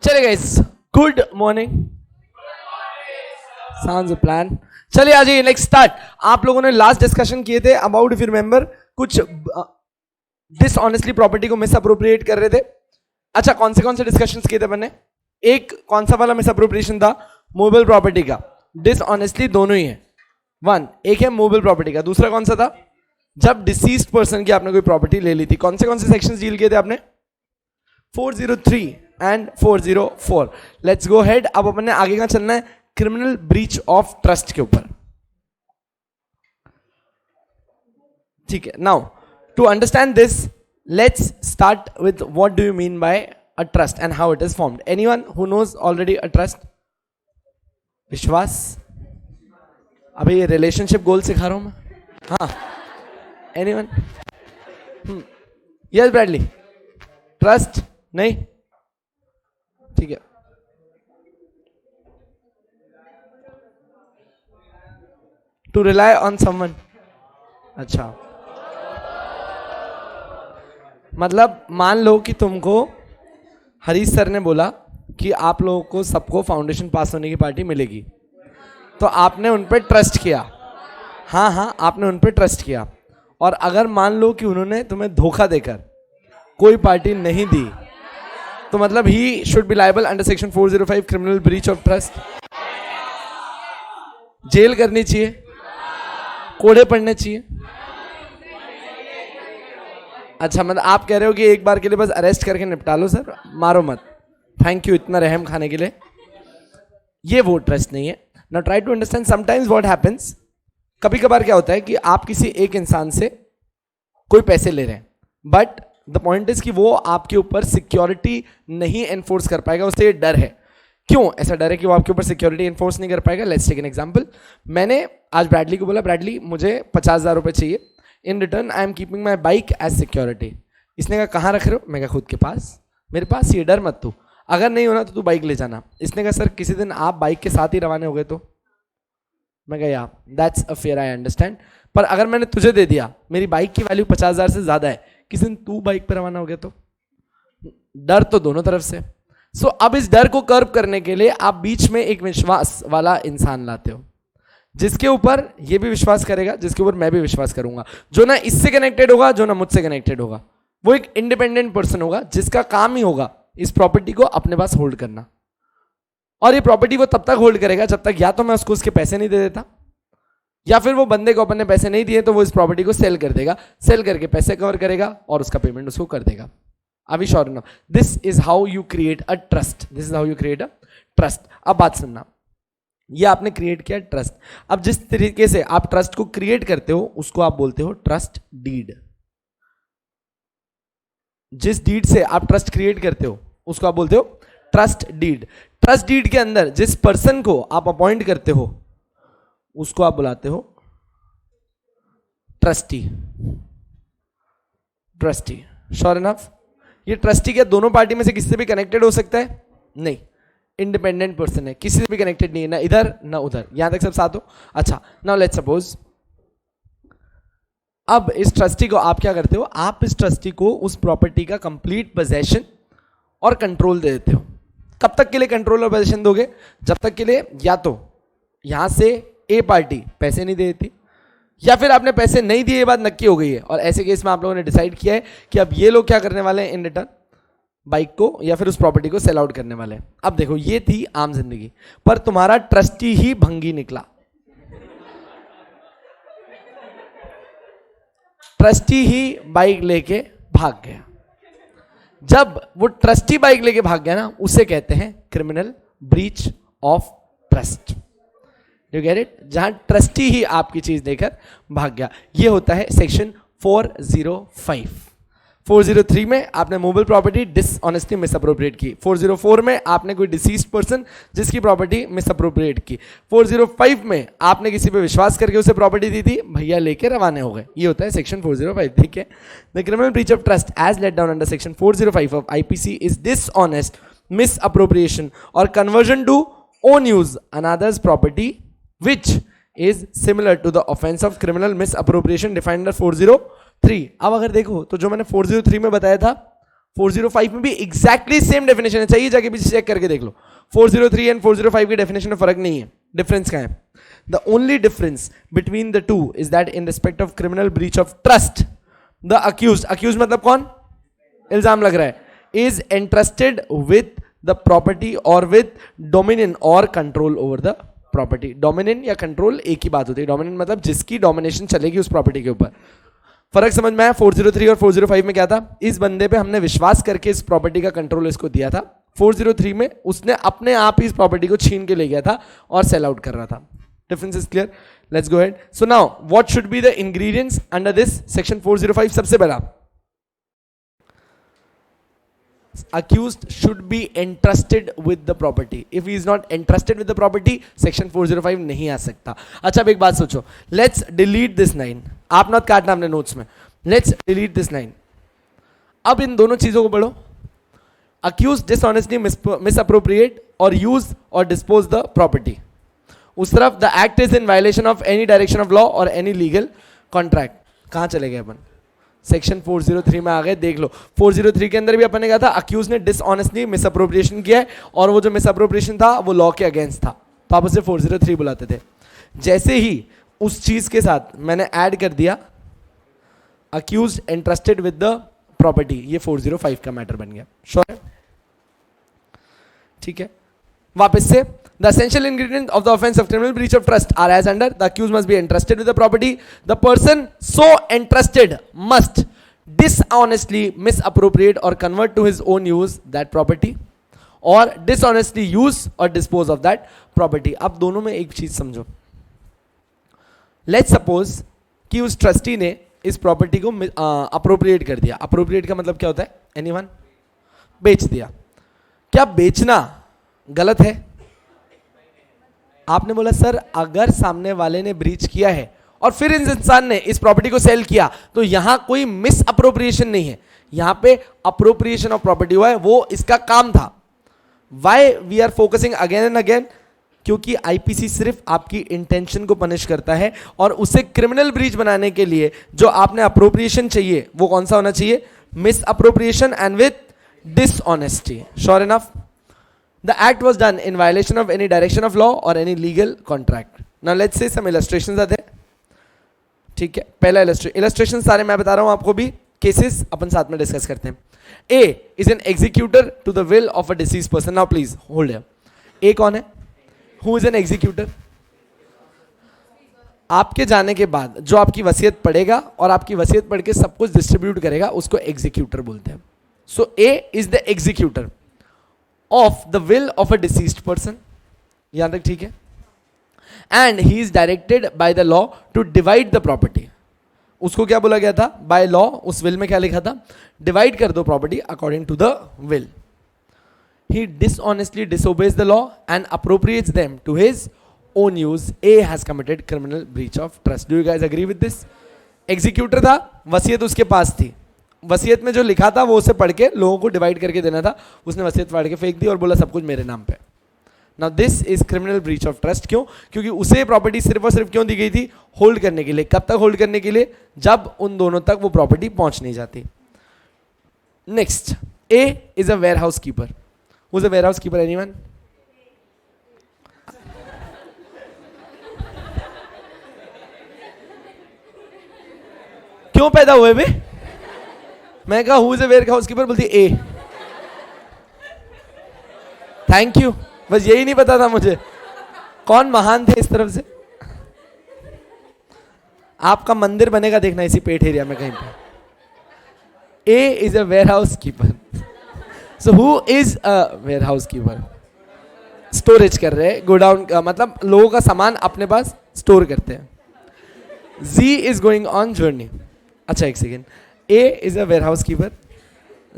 चले guys, good morning. Sounds a plan. चलिए आ जाइए, नेक्स्ट स्टार्ट। आप लोगों ने लास्ट डिस्कशन किए थे अबाउट, इफ यू रिमेंबर, कुछ डिसऑनेस्टली प्रॉपर्टी को मिस अप्रोप्रिएट कर रहे थे। अच्छा, कौन से डिस्कशंस किए थे मैंने? एक कौन सा वाला मिस अप्रोप्रिएशन था? मूवेबल प्रॉपर्टी का। डिसऑनेस्टली दोनों ही है। वन, एक है मूवेबल प्रॉपर्टी का, दूसरा कौन सा था? जब डिसीज्ड पर्सन की आपने कोई प्रॉपर्टी ले ली थी। कौन से सेक्शंस डील किए थे आपने? 403 एंड 404। Let's go head. अब अपने आगे का चलना है क्रिमिनल ब्रीच ऑफ ट्रस्ट के ऊपर। ठीक है, now to understand this let's start with what do you mean by a trust and how it is formed. Anyone who knows already a trust? विश्वास? अभी ये रिलेशनशिप गोल सिखा रहा हूं मैं। हाँ, एनीवन? यस ब्रैडली, ट्रस्ट नहीं? ठीक है, टू रिलाई ऑन समवन। अच्छा, मतलब मान लो कि तुमको हरीश सर ने बोला कि आप लोगों को सबको फाउंडेशन पास होने की पार्टी मिलेगी, तो आपने उन पर ट्रस्ट किया। हाँ, आपने उन पर ट्रस्ट किया। और अगर मान लो कि उन्होंने तुम्हें धोखा देकर कोई पार्टी नहीं दी, तो मतलब he should be liable under section 405 criminal breach of trust. Jail करनी चाहिए, कोड़े पड़ने चाहिए। अच्छा, मतलब आप कह रहे हो कि एक बार के लिए बस अरेस्ट करके निपटा लो सर, मारो मत। थैंक यू इतना रहम खाने के लिए। ये वो ट्रस्ट नहीं है। Now try to understand sometimes what happens. कभी कभार क्या होता है कि आप किसी एक इंसान से कोई पैसे ले रहे हैं, बट द पॉइंट इज कि वो आपके ऊपर सिक्योरिटी नहीं एनफोर्स कर पाएगा। उससे ये डर है। क्यों ऐसा डर है कि वो आपके ऊपर सिक्योरिटी एनफोर्स नहीं कर पाएगा? Let's take an example. मैंने आज ब्रैडली को बोला, ब्रैडली मुझे 50,000 रुपये चाहिए, in return I am keeping my bike as security. इसने कहा कहाँ रख रहे हो? मैं कहा खुद के पास, मेरे पास ये, डर मत तू, अगर नहीं होना तो तू बाइक ले जाना। इसने कहा सर किसी दिन आप बाइक के साथ ही रवाना हो गए तो? मैं कहा या that's a fair, I understand. पर अगर मैंने तुझे दे दिया, मेरी बाइक की वैल्यू 50,000 से ज्यादा है, किसी दिन तू बाइक पर रवाना हो गया तो? डर तो दोनों तरफ से। सो अब इस डर को कर्व करने के लिए आप बीच में एक विश्वास वाला इंसान लाते हो, जिसके ऊपर ये भी विश्वास करेगा, जिसके ऊपर मैं भी विश्वास करूंगा, जो ना इससे कनेक्टेड होगा, जो ना मुझसे कनेक्टेड होगा। वो एक इंडिपेंडेंट पर्सन होगा जिसका काम ही होगा इस प्रॉपर्टी को अपने पास होल्ड करना। और ये प्रॉपर्टी वो तब तक होल्ड करेगा जब तक या तो मैं उसको उसके पैसे नहीं दे देता, या फिर वो बंदे को अपने पैसे नहीं दिए तो वो इस प्रॉपर्टी को सेल कर देगा, सेल करके पैसे कवर करेगा और उसका पेमेंट उसको कर देगा। अभी श्योर ना? This is how you create a trust. This is how you create a trust. अब बात सुनना, ये आपने क्रिएट किया ट्रस्ट। अब जिस तरीके से आप ट्रस्ट को क्रिएट करते हो उसको आप बोलते हो ट्रस्ट डीड। जिस डीड से आप ट्रस्ट क्रिएट करते हो उसको आप बोलते हो ट्रस्ट डीड। ट्रस्ट डीड के अंदर जिस पर्सन को आप अपॉइंट करते हो उसको आप बुलाते हो ट्रस्टी। Trustee, sure enough? ये ट्रस्टी क्या दोनों पार्टी में से किसी से भी कनेक्टेड हो सकता है? नहीं, इंडिपेंडेंट पर्सन है, किसी से भी कनेक्टेड नहीं है, ना इधर ना उधर। यहां तक सब साथ हो? अच्छा, नाउ लेट्स सपोज अब इस ट्रस्टी को आप क्या करते हो? आप इस ट्रस्टी को उस प्रॉपर्टी का कंप्लीट पोजेशन और कंट्रोल दे देते हो। कब तक के लिए कंट्रोल और पोजेशन दोगे? जब तक के लिए या तो यहां से ए पार्टी पैसे नहीं दे देती, या फिर आपने पैसे नहीं दिए, ये बात नक्की हो गई है, और ऐसे केस में आप लोगों ने डिसाइड किया है कि अब ये लोग क्या करने वाले हैं, इन रिटर्न बाइक को या फिर उस प्रॉपर्टी को सेल आउट करने वाले हैं। अब देखो, ये थी आम जिंदगी, पर तुम्हारा ट्रस्टी ही भंगी निकला। ट्रस्टी ही बाइक लेके भाग गया। जब वो ट्रस्टी बाइक लेके भाग गया ना, उसे कहते हैं criminal breach of trust. You get it? जहां ट्रस्टी ही आपकी चीज देकर भाग गया। ये होता है सेक्शन 405। 403 में आपने मूवेबल प्रॉपर्टी डिसऑनेस्टली मिसअप्रोप्रिएट की। 404 में आपने कोई डिसीज्ड पर्सन जिसकी प्रॉपर्टी मिसअप्रोप्रिएट की। 405 में आपने किसी पे विश्वास करके उसे प्रॉपर्टी दी थी, भैया लेके रवाने हो गए। ये होता है सेक्शन 405। ठीक है? The criminal breach of trust as laid down under section 405 of IPC is dishonest misappropriation or conversion to own use another's property which is similar to the offense of criminal misappropriation defined under 403। अब अगर देखो तो जो मैंने 403 में बताया था, 405 में भी एग्जैक्टली सेम डेफिनेशन है, चाहिए जाके भी चेक करके देख लो. 403 एंड 405 की डेफिनेशन में फर्क नहीं है. डिफरेंस क्या है? The only difference between the two is that in respect of criminal breach of trust the accused मतलब कौन इल्जाम लग रहा है, is entrusted with the property और विद डोमिनियन और control over the property. Dominion या कंट्रोल एक ही बात होती है. डोमिनियन मतलब जिसकी डोमिनेशन चलेगी उस प्रॉपर्टी के ऊपर. फर्क समझ में आया? 403 और 405 में क्या था? इस बंदे पे हमने विश्वास करके इस प्रॉपर्टी का कंट्रोल इसको दिया था. 403 में उसने अपने आप ही इस प्रॉपर्टी को छीन के ले गया था और सेल आउट कर रहा था. Difference is clear? Let's go ahead. So now what should be the ingredients under this section 405? सबसे पहला, accused should be entrusted with the property. If he is not entrusted with the property, section 405 नहीं आ सकता. अच्छा अब एक बात सोचो, let's delete this line. आप नोट काटना अपने नोट्स में. Let's delete this line. अब इन दोनों चीजों को पढ़ो. Accused dishonestly misappropriate or use or dispose the property. उस तरफ the act is in violation of any direction of law or any legal contract. कहाँ चले गए अपन? सेक्शन 403 में आ गए. देख लो 403 के अंदर भी अपन ने कहा था अक्यूज ने डिसऑनेस्टली मिसअप्रोप्रिएशन किया है और वो जो मिसअप्रोप्रिएशन था वो लॉ के अगेंस्ट था, तो आप उसे 403 बुलाते थे. जैसे ही उस चीज के साथ मैंने ऐड कर दिया accused entrusted with the property, ये 405 का मैटर बन गया. श्योर है? ठीक है. वापस से the essential ingredient of the offense of criminal breach of trust are as under. The accused must be entrusted with the property. The person so entrusted must dishonestly misappropriate or convert to his own use that property or dishonestly use or dispose of that property. अब दोनों में एक चीज समझो. Let's suppose कि उस trustee ने इस प्रॉपर्टी को अप्रोप्रिएट कर दिया. अप्रोप्रिएट का मतलब क्या होता है? एनीवन? बेच दिया. क्या बेचना गलत है? आपने बोला सर अगर सामने वाले ने ब्रीच किया है और फिर इस इंसान ने इस प्रॉपर्टी को सेल किया तो यहां कोई मिस अप्रोप्रिएशन नहीं है, यहां पे अप्रोप्रिएशन ऑफ प्रॉपर्टी हुआ है, वो इसका काम था. Why we are focusing again and again? क्योंकि आईपीसी सिर्फ आपकी इंटेंशन को पनिश करता है और उसे क्रिमिनल ब्रीच बनाने के लिए जो आपने अप्रोप्रिएशन चाहिए वो कौन सा होना चाहिए? Miss appropriation and with dishonesty. Sure enough? The act was done in violation of any direction of law or any legal contract. Now let's say some illustrations are there. ठीक है. पहला illustration सारे मैं बता रहा हूं आपको भी, cases अपन साथ में डिस्कस करते हैं. A is an executor to the will of a deceased person. Now please hold here. A कौन है? Who is an executor? आपके जाने के बाद जो आपकी वसीयत पढ़ेगा और आपकी वसीयत पढ़ के सब कुछ डिस्ट्रीब्यूट करेगा उसको एग्जीक्यूटर बोलते हैं. So A is the executor of the will of a deceased person. यहां तक ठीक है? And he is directed by the law to divide the property. उसको क्या बोला गया था? by law. उस will में क्या लिखा था? divide कर दो property according to the will. He dishonestly disobeys the law and appropriates them to his own use. A has committed criminal breach of trust. Do you guys agree with this? Executor था, वसीयत उसके पास थी, वसीयत में जो लिखा था वो उसे पढ़ के लोगों को डिवाइड करके देना था. उसने वसीयत फाड़ के फेंक दी और बोला सब कुछ मेरे नाम पे. Now this is criminal breach of trust. क्यों? क्योंकि उसे प्रॉपर्टी सिर्फ और सिर्फ क्यों दी गई थी? होल्ड करने के लिए. कब तक होल्ड करने के लिए? जब उन दोनों तक वो प्रॉपर्टी पहुंच नहीं जाती. Next, A is a warehouse keeper. Who is a warehouse keeper? Anyone? क्यों पैदा हुए बे? मैं कहा who is a warehouse keeper, बोलती ए. Thank you. बस यही नहीं पता था मुझे कौन महान थे इस तरफ से. आपका मंदिर बनेगा देखना इसी पेट एरिया में कहीं पे. A is a warehouse keeper. So who is a warehouse keeper? Storage कर रहे हैं, गोडाउन का मतलब लोगों का सामान अपने पास स्टोर करते हैं. जी इज गोइंग ऑन जर्नी. अच्छा एक second. A is a warehouse keeper.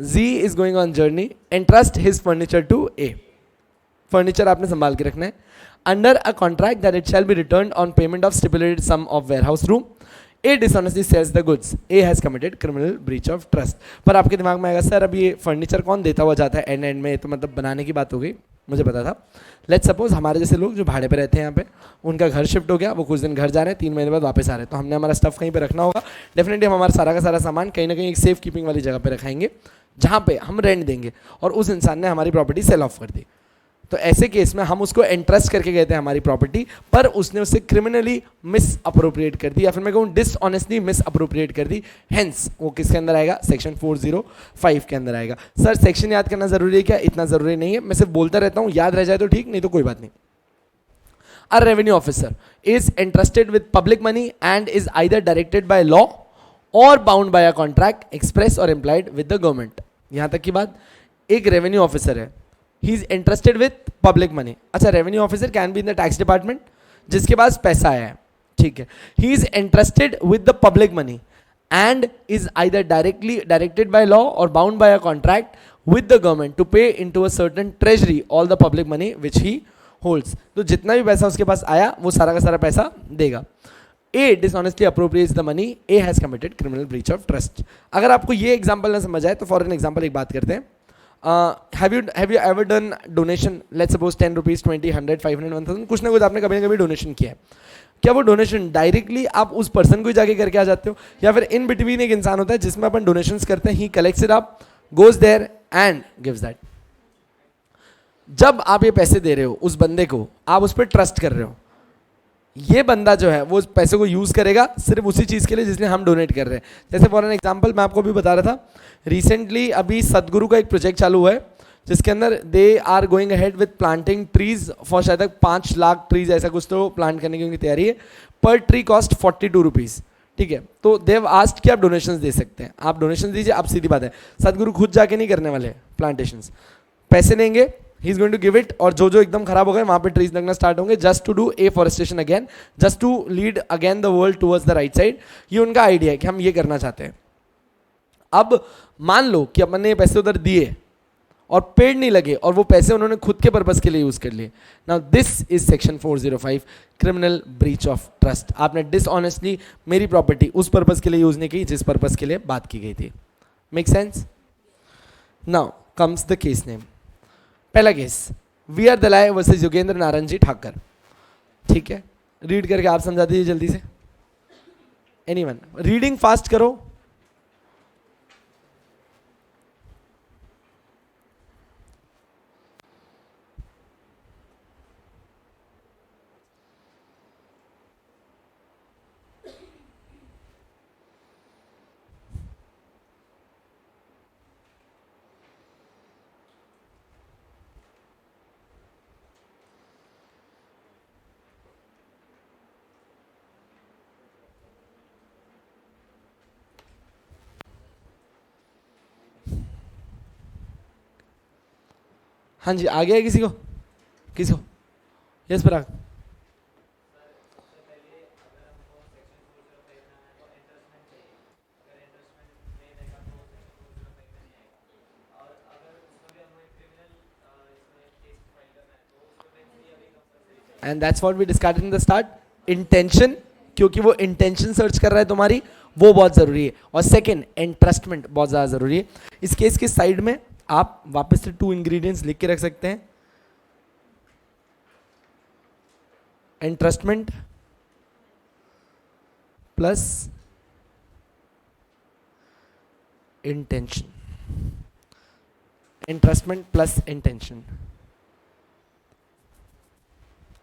Z is going on journey. Entrust his furniture to A. Furniture आपने संभाल के रखना है. Under a contract that it shall be returned on payment of stipulated sum of warehouse room. A dishonestly sells the goods. A has committed criminal breach of trust. पर आपके दिमाग में आएगा सर अब ये फर्नीचर कौन देता हुआ जाता है एंड में? तो मतलब बनाने की बात हो गई. मुझे पता था। लेट्स सपोज हमारे जैसे लोग जो भाड़े पे रहते हैं यहाँ पे, उनका घर शिफ्ट हो गया, वो कुछ दिन घर जा रहे हैं, 3 महीने बाद वापस आ रहे हैं, तो हमने हमारा स्टफ कहीं पे रखना होगा। डेफिनेटली हम हमारा सारा का सारा सामान कहीं ना कहीं एक सेफ कीपिंग वाली जगह पे रखाएंगे जहाँ पे हम रेंट देंगे, और उस इंसान ने हमारी प्रॉपर्टी सेल ऑफ कर दी। तो ऐसे केस में हम उसको एंट्रस्ट करके गए थे हमारी प्रॉपर्टी, पर उसने उससे क्रिमिनली मिस अप्रोप्रिएट कर दी, या फिर मैं कहूँ डिसऑनेस्टली मिस अप्रोप्रिएट कर दी। हेंस वो किसके अंदर आएगा? सेक्शन 405 के अंदर आएगा। सर सेक्शन याद करना जरूरी है क्या? इतना जरूरी नहीं है, मैं सिर्फ बोलता रहता हूँ, याद रह जाए तो ठीक, नहीं तो कोई बात नहीं। A revenue officer is entrusted with public money and is either directed by law or bound by a contract express or implied with the government। यहां तक की बात। एक रेवेन्यू ऑफिसर है, he is interested with public money. अच्छा, revenue officer can be in the tax department, जिसके पास पैसा आया है, ठीक है। He is interested with the public money and is either directed by law or bound by a contract with the government to pay into a certain treasury all the public money which he holds। तो जितना भी पैसा उसके पास आया वो सारा का सारा पैसा देगा। A dishonestly appropriates the money, A has committed criminal breach of trust। अगर आपको ये एग्जाम्पल ना समझ आए तो फॉर एन एग्जाम्पल एक बात करते हैं। have you ever done donation? let's suppose 10 rupees, 20, 100, 500, 1000, कुछ ना कुछ आपने कभी ना कभी डोनेशन किया है। क्या वो डोनेशन डायरेक्टली आप उस पर्सन को जाके करके आ जाते हो, या फिर इन बिटवीन एक इंसान होता है जिसमें अपन डोनेशंस करते हैं, he collects it up, goes there and gives that. जब आप ये पैसे दे रहे हो उस बंदे को, आप उस पर ट्रस्ट कर रहे हो, ये बंदा जो है वो उस पैसे को यूज करेगा सिर्फ उसी चीज के लिए जिसलिए हम डोनेट कर रहे हैं। जैसे फॉर एन एग्जांपल मैं आपको भी बता रहा था, रिसेंटली अभी सदगुरु का एक प्रोजेक्ट चालू हुआ है जिसके अंदर they are going ahead with planting trees for शायद तक 5 लाख ट्रीज ऐसा कुछ तो प्लांट करने की उनकी तैयारी है। पर ट्री कॉस्ट 42 रुपीज़, ठीक है। तो देव आस्ट कि आप डोनेशंस दे सकते हैं, आप डोनेशन दीजिए। आप सीधी बात है, सदगुरु खुद जाके नहीं करने वाले प्लांटेशंस, पैसे लेंगे, he is going to give it, और जो जो एकदम खराब हो गए वहां पे ट्रीज लगना स्टार्ट होंगे, just to do afforestation again, just to lead again the world towards the right side. ये उनका आइडिया है कि हम ये करना चाहते हैं। अब मान लो कि अपन ने पैसे उधर दिए और पेड़ नहीं लगे, और वो पैसे उन्होंने खुद के पर्पस के लिए यूज कर लिए। Now this is section 405, criminal breach of trust. आपने डिसऑनेस्टली मेरी प्रॉपर्टी उस पर्पस के लिए यूज नहीं की जिस पर्पस के लिए बात की गई थी। Make sense? Now comes the case name. पहला case, V R Dalai versus Yogendra Narayan ji Thakar, ठीक है। रीड करके आप समझा दीजिए जल्दी से। एनीवन रीडिंग फास्ट करो। हाँ जी, आ गया किसी को? किसी को? Yes Parag. And that's what we discussed in the start, intention, क्योंकि वो इंटेंशन सर्च कर रहा है तुम्हारी, वो बहुत जरूरी है। और सेकंड, एंट्रस्टमेंट बहुत ज्यादा जरूरी है। इस केस के साइड में आप वापस से 2 इंग्रेडिएंट्स लिख के रख सकते हैं, entrustment plus intention, entrustment plus intention.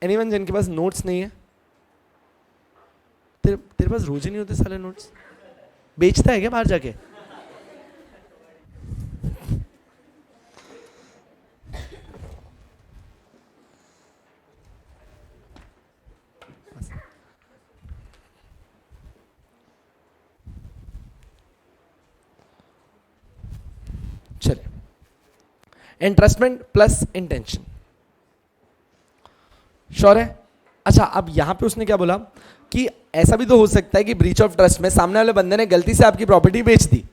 Anyone जिनके पास नोट्स नहीं है? तेरे पास रोज ही नहीं होते साले नोट्स? बेचता है क्या बाहर जाके? चलिए, इंटरेस्टमेंट प्लस इंटेंशन, श्योर है? अच्छा, अब यहां पे उसने क्या बोला कि ऐसा भी तो हो सकता है कि ब्रीच ऑफ ट्रस्ट में सामने वाले बंदे ने गलती से आपकी प्रॉपर्टी बेच दी,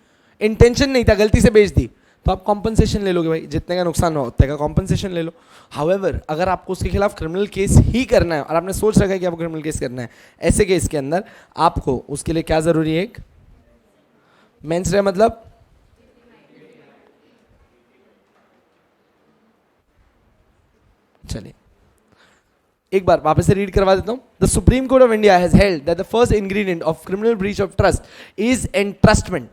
इंटेंशन नहीं था, गलती से बेच दी, तो आप कॉम्पनसेशन ले लोगे भाई, जितने का नुकसान हो उतने का कॉम्पनसेशन ले लो। हाउएवर अगर आपको उसके खिलाफ क्रिमिनल केस ही करना है और आपने सोच रखा है कि आपको क्रिमिनल केस करना है, ऐसे केस के अंदर आपको उसके लिए क्या जरूरी है? एक मेंस रे, मतलब चलिए एक बार वापस से रीड करवा देता हूं. The supreme court of India has held that the first ingredient of criminal breach of trust is entrustment,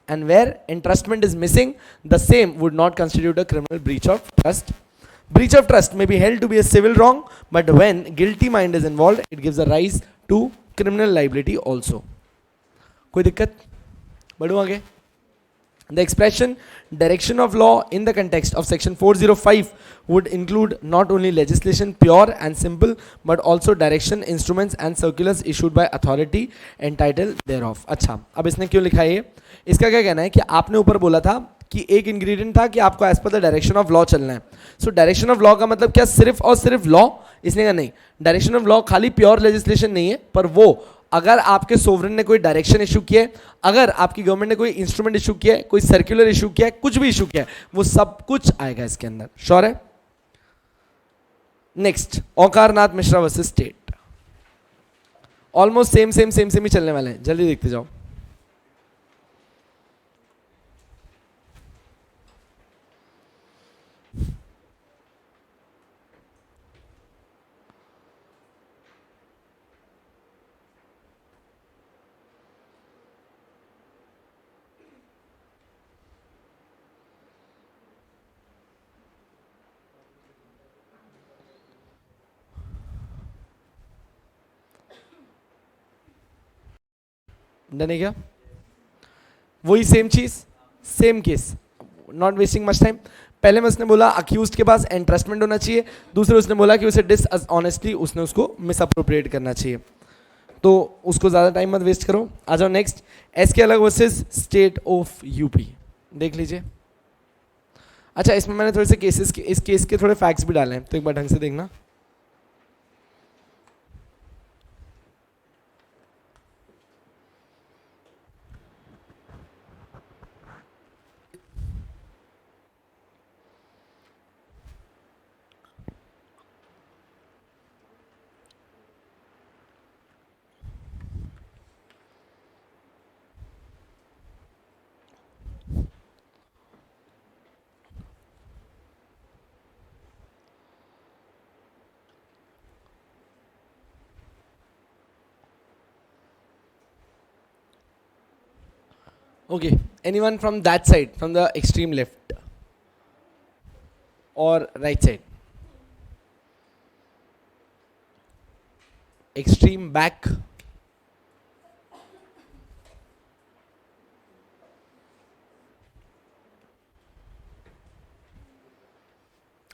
and where entrustment is missing, the same would not constitute a criminal breach of trust. Breach of trust may be held to be a civil wrong, but when guilty mind is involved, it gives a rise to criminal liability also. कोई दिक्कत? बढ़ो आगे. The expression direction of law in the context of section 405 would include not only legislation pure and simple, but also direction, instruments and circulars issued by authority entitled thereof. अच्छा, अब इसने क्यों लिखा है? इसका क्या कहना है कि आपने ऊपर बोला था कि एक इंग्रेडिएंट था कि आपको as per the direction of law चलना है. सो डायरेक्शन ऑफ लॉ का मतलब क्या सिर्फ और सिर्फ लॉ? इसने कहा नहीं, डायरेक्शन ऑफ लॉ खाली प्योर लेजिस्लेशन नहीं है, पर वो अगर आपके सोवरेन ने कोई डायरेक्शन इशू किया है, अगर आपकी गवर्नमेंट ने कोई इंस्ट्रूमेंट इशू किया है, कोई सर्कुलर इशू किया है, कुछ भी इशू किया है, वो सब कुछ आएगा इसके अंदर. श्योर है? Next, Omkarnath Mishra versus state. Almost same same same same ही चलने वाले हैं, जल्दी देखते जाओ. डन है क्या? वही सेम चीज, same case, not wasting much time. पहले में उसने बोला अक्यूज्ड के पास एंट्रस्टमेंट होना चाहिए, दूसरे उसने बोला कि उसे डिसऑनेस्टली उसने उसको मिसअप्रोप्रिएट करना चाहिए. तो उसको ज़्यादा टाइम मत वेस्ट करो. आ जाओ नेक्स्ट, एस के अलग वर्सेस स्टेट ऑफ यूपी. देख लीजिए. अच्छा, इसमें मैंने थोड़े से केसेस के, इस केस के थोड़े फैक्ट्स भी डाले हैं, तो एक बार ढंग से देखना. Okay, anyone from that side, from the extreme left or right side? Extreme back.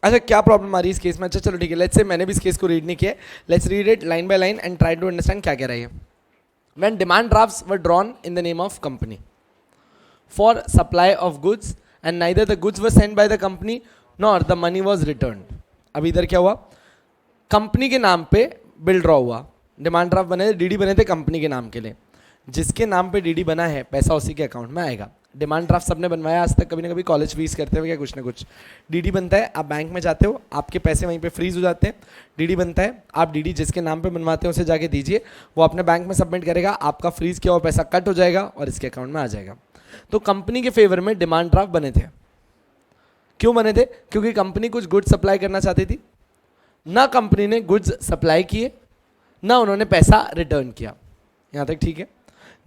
अच्छा, क्या प्रॉब्लम आ रही है इस केस में? अच्छा चलो ठीक है, लेट्स से मैंने भी इस केस को रीड नहीं किया. Let's read it line by line and try to understand क्या कह रहा है. When demand drafts were drawn in the name of company for supply of goods and neither the goods were sent by the company nor the money was returned. अब इधर क्या हुआ? Company के नाम पे बिल ड्रॉ हुआ, demand draft बने थे, डीडी बने थे कंपनी के नाम के लिए. जिसके नाम पे डीडी बना है पैसा उसी के अकाउंट में आएगा. डिमांड ड्राफ्ट सबने बनवाया आज तक, कभी ना कभी कॉलेज फीस करते हुए क्या कुछ ना कुछ. डीडी बनता है, आप बैंक में जाते हो, आपके पैसे वहीं पे फ्रीज हो जाते हैं. डीडी बनता है, आप डीडी जिसके नाम पे बनवाते हैं उसे जाके दीजिए, वो अपने बैंक में सबमिट करेगा, आपका फ्रीज किया हुआ पैसा कट हो जाएगा और इसके अकाउंट में आ जाएगा. तो कंपनी के फेवर में डिमांड ड्राफ्ट बने थे. क्यों बने थे? क्योंकि कंपनी कुछ गुड्स सप्लाई करना चाहती थी. ना कंपनी ने गुड्स सप्लाई किए, ना उन्होंने पैसा रिटर्न किया. यहाँ तक ठीक है.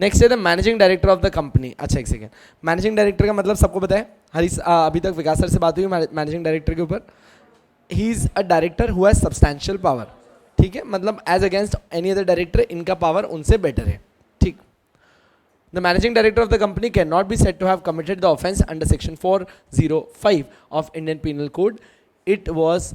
नेक्स्ट है the managing director of the company. अच्छा एक सेकेंड, मैनेजिंग डायरेक्टर का मतलब सबको पता है. अभी तक विकास सर से बात हुई मैनेजिंग डायरेक्टर के ऊपर. He is a director who has substantial power. ठीक है, मतलब as against any other director इनका पावर उनसे बेटर है. ठीक. The managing director of the company cannot be said to have committed the offence under section 405 of Indian Penal Code. It was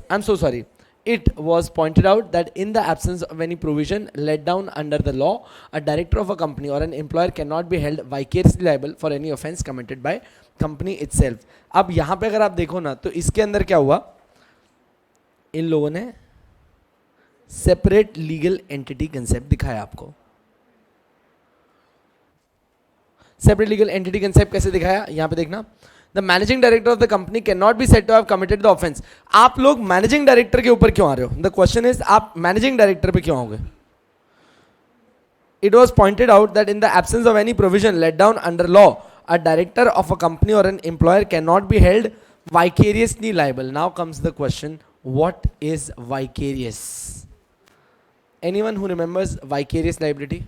pointed out that in the absence of any provision laid down under the law, a director of a company or an employer cannot be held vicariously liable for any offence committed by company itself. अब यहाँ पे अगर आप देखो ना, तो इसके अंदर क्या हुआ, इन लोगों ने सेपरेट लीगल एंटिटी कंसेप्ट दिखाया आपको. सेपरेट लीगल एंटिटी कंसेप्ट कैसे दिखाया? यहां पे देखना. The managing director of the company can not be said to have committed the offence. आप लोग मैनेजिंग डायरेक्टर के ऊपर क्यों आ रहे हो? द क्वेश्चन इज, आप मैनेजिंग डायरेक्टर पे क्यों आओगे? It was pointed out that in the absence of any provision laid down under law, a director of a company or an employer can not be held vicariously liable. Now comes the question, What is vicarious? Anyone who remembers vicarious liability?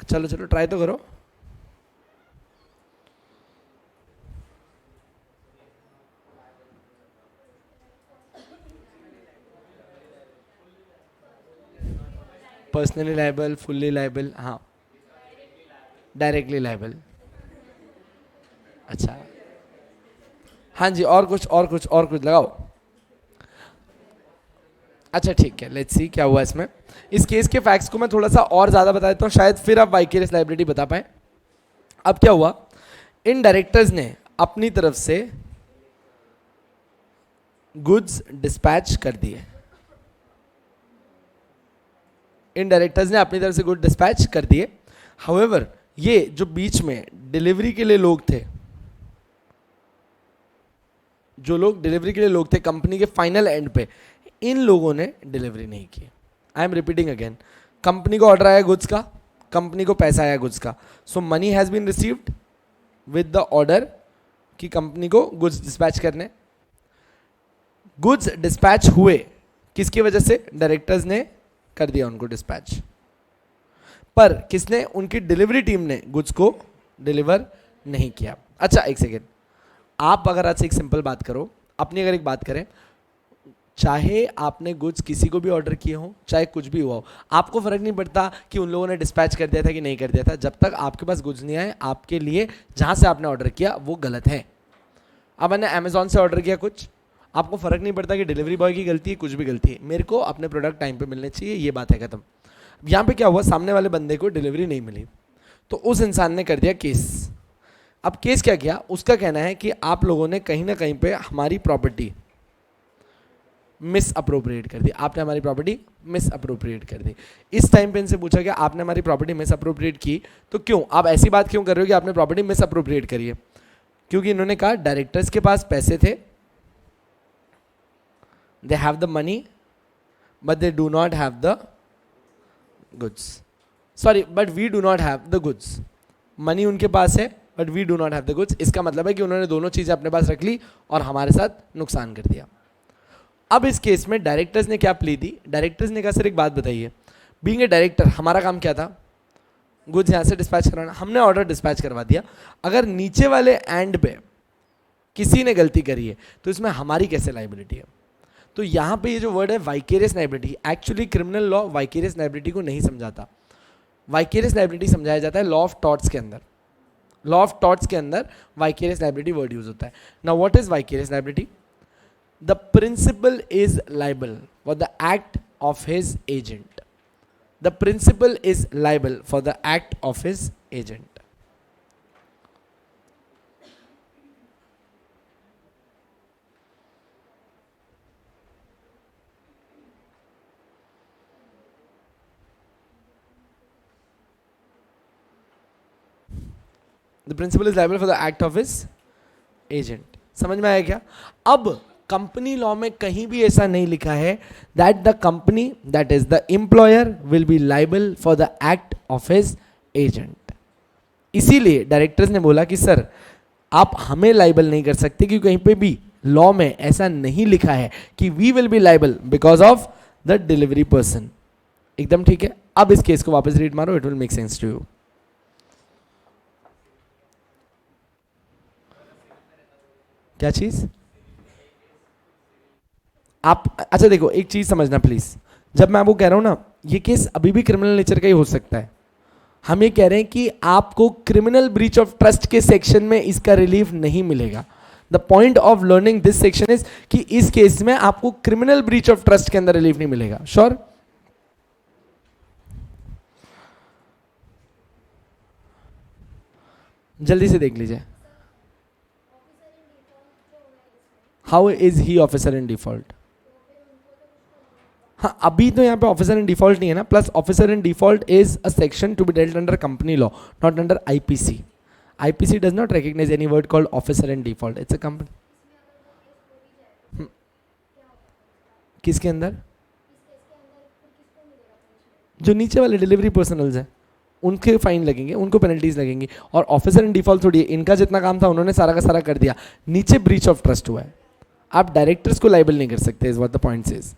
चलो चलो try तो करो. Personally liable, fully liable, हाँ, directly liable. अच्छा, हाँ जी, और कुछ लगाओ. अच्छा ठीक है, लेट्स सी क्या हुआ इसमें. इस केस के फैक्ट्स को मैं थोड़ा सा और ज़्यादा बता देता हूँ, शायद फिर आप वाइकेरियस लाइबिलिटी बता पाए. अब क्या हुआ, इन डायरेक्टर्स ने अपनी तरफ से गुड्स डिस्पैच कर दिए. इन डायरेक्टर्स ने अपनी तरफ से गुड डिस्पैच कर दिए. हाउएवर, ये जो बीच में डिलीवरी के लिए लोग थे, जो लोग डिलीवरी के लिए लोग थे कंपनी के फाइनल एंड पे, इन लोगों ने डिलीवरी नहीं की. I am repeating again. Company को ऑर्डर आया गुड्स का, कंपनी को पैसा आया गुड्स का, so money has been received with the order कि कंपनी को गुड्स डिस्पैच करने. गुड्स डिस्पैच हुए किसकी वजह से? डायरेक्टर्स ने कर दिया उनको डिस्पैच. पर किसने? उनकी डिलीवरी टीम ने गुड्स को डिलीवर नहीं किया. अच्छा एक सेकेंड, आप अगर आज से एक सिंपल बात करो, अपनी अगर एक बात करें, चाहे आपने गुड्स किसी को भी ऑर्डर किए हो, चाहे कुछ भी हुआ हो, आपको फर्क नहीं पड़ता कि उन लोगों ने डिस्पैच कर दिया था कि नहीं कर दिया था. जब तक आपके पास गुड्स नहीं आए, आपके लिए जहां से आपने ऑर्डर किया वो गलत है. अब मैंने अमेजोन से ऑर्डर किया कुछ, आपको फर्क नहीं पड़ता कि डिलीवरी बॉय की गलती है, कुछ भी गलती है, मेरे को अपने प्रोडक्ट टाइम पे मिलने चाहिए, ये बात है, खत्म. यहाँ पे क्या हुआ, सामने वाले बंदे को डिलीवरी नहीं मिली, तो उस इंसान ने कर दिया केस. अब केस क्या किया, उसका कहना है कि आप लोगों ने कहीं ना कहीं पे हमारी प्रॉपर्टी मिस अप्रोप्रिएट कर दी, आपने हमारी प्रॉपर्टी मिस अप्रोप्रिएट कर दी. इस टाइम पे इनसे पूछा गया आपने हमारी प्रॉपर्टी मिस अप्रोप्रिएट की, तो क्यों आप ऐसी बात क्यों कर रहे हो कि आपने प्रॉपर्टी मिस अप्रोप्रिएट करी है? क्योंकि इन्होंने कहा डायरेक्टर्स के पास पैसे थे, they have the money but they do not have the goods. Sorry, but we do not have the goods. Money उनके पास है but we do not have the goods. इसका मतलब है कि उन्होंने दोनों चीजें अपने पास रख ली और हमारे साथ नुकसान कर दिया. अब इस केस में डायरेक्टर्स ने क्या प्ली दी? डायरेक्टर्स ने कहा सर एक बात बताइए, बीइंग ए डायरेक्टर हमारा काम क्या था? गुड्स यहाँ से डिस्पैच कराना, हमने ऑर्डर डिस्पैच करवा दिया. अगर नीचे वाले एंड पे किसी ने गलती करी है तो इसमें हमारी कैसे लाइबिलिटी है? तो यहाँ पे ये जो वर्ड है vicarious liability, actually criminal law vicarious liability को नहीं समझाता. वाइकेरियस लाइबिलिटी समझाया जाता है लॉ ऑफ टॉर्ट्स के अंदर. लॉ ऑफ टॉर्ट्स के अंदर वाइकेरियस लाइबिलिटी वर्ड यूज होता है. Now what is vicarious liability? The principal is liable for the act of his agent. The principal is liable for the act of his agent. The principal is liable for the act of his agent. समझ में आया क्या? अब company law में कहीं भी ऐसा नहीं लिखा है that the company that is the employer will be liable for the act of his agent. इसीलिए डायरेक्टर्स ने बोला कि सर आप हमें लाइबल नहीं कर सकते, क्योंकि कहीं पे भी लॉ में ऐसा नहीं लिखा है कि we will be liable because of the delivery person. एकदम ठीक है. अब इस केस को वापस रीड मारो, it will make sense to you. क्या चीज? आप अच्छा देखो, एक चीज समझना प्लीज, जब मैं आपको कह रहा हूं ना ये केस अभी भी क्रिमिनल नेचर का ही हो सकता है, हम ये कह रहे हैं कि आपको क्रिमिनल ब्रीच ऑफ ट्रस्ट के सेक्शन में इसका रिलीफ नहीं मिलेगा. The point of learning this section is कि इस केस में आपको क्रिमिनल ब्रीच ऑफ ट्रस्ट के अंदर रिलीफ नहीं मिलेगा. श्योर? जल्दी से देख लीजिए. How is he officer in default? हाँ, अभी तो यहाँ पे ऑफिसर इन डिफॉल्ट नहीं है ना. Plus officer in default is a section to be dealt under company law, not under IPC. IPC does not recognise any word called officer in default. It's a company. किसके अंदर? जो नीचे वाले delivery personnels है. उनके fine लगेंगे, उनको penalties लगेंगी, और ऑफिसर इन डिफॉल्ट थोड़ी है, इनका जितना काम था उन्होंने सारा का सारा कर दिया, नीचे ब्रीच ऑफ ट्रस्ट हुआ है, आप डायरेक्टर्स को लाइबल नहीं कर सकते, is what the point is.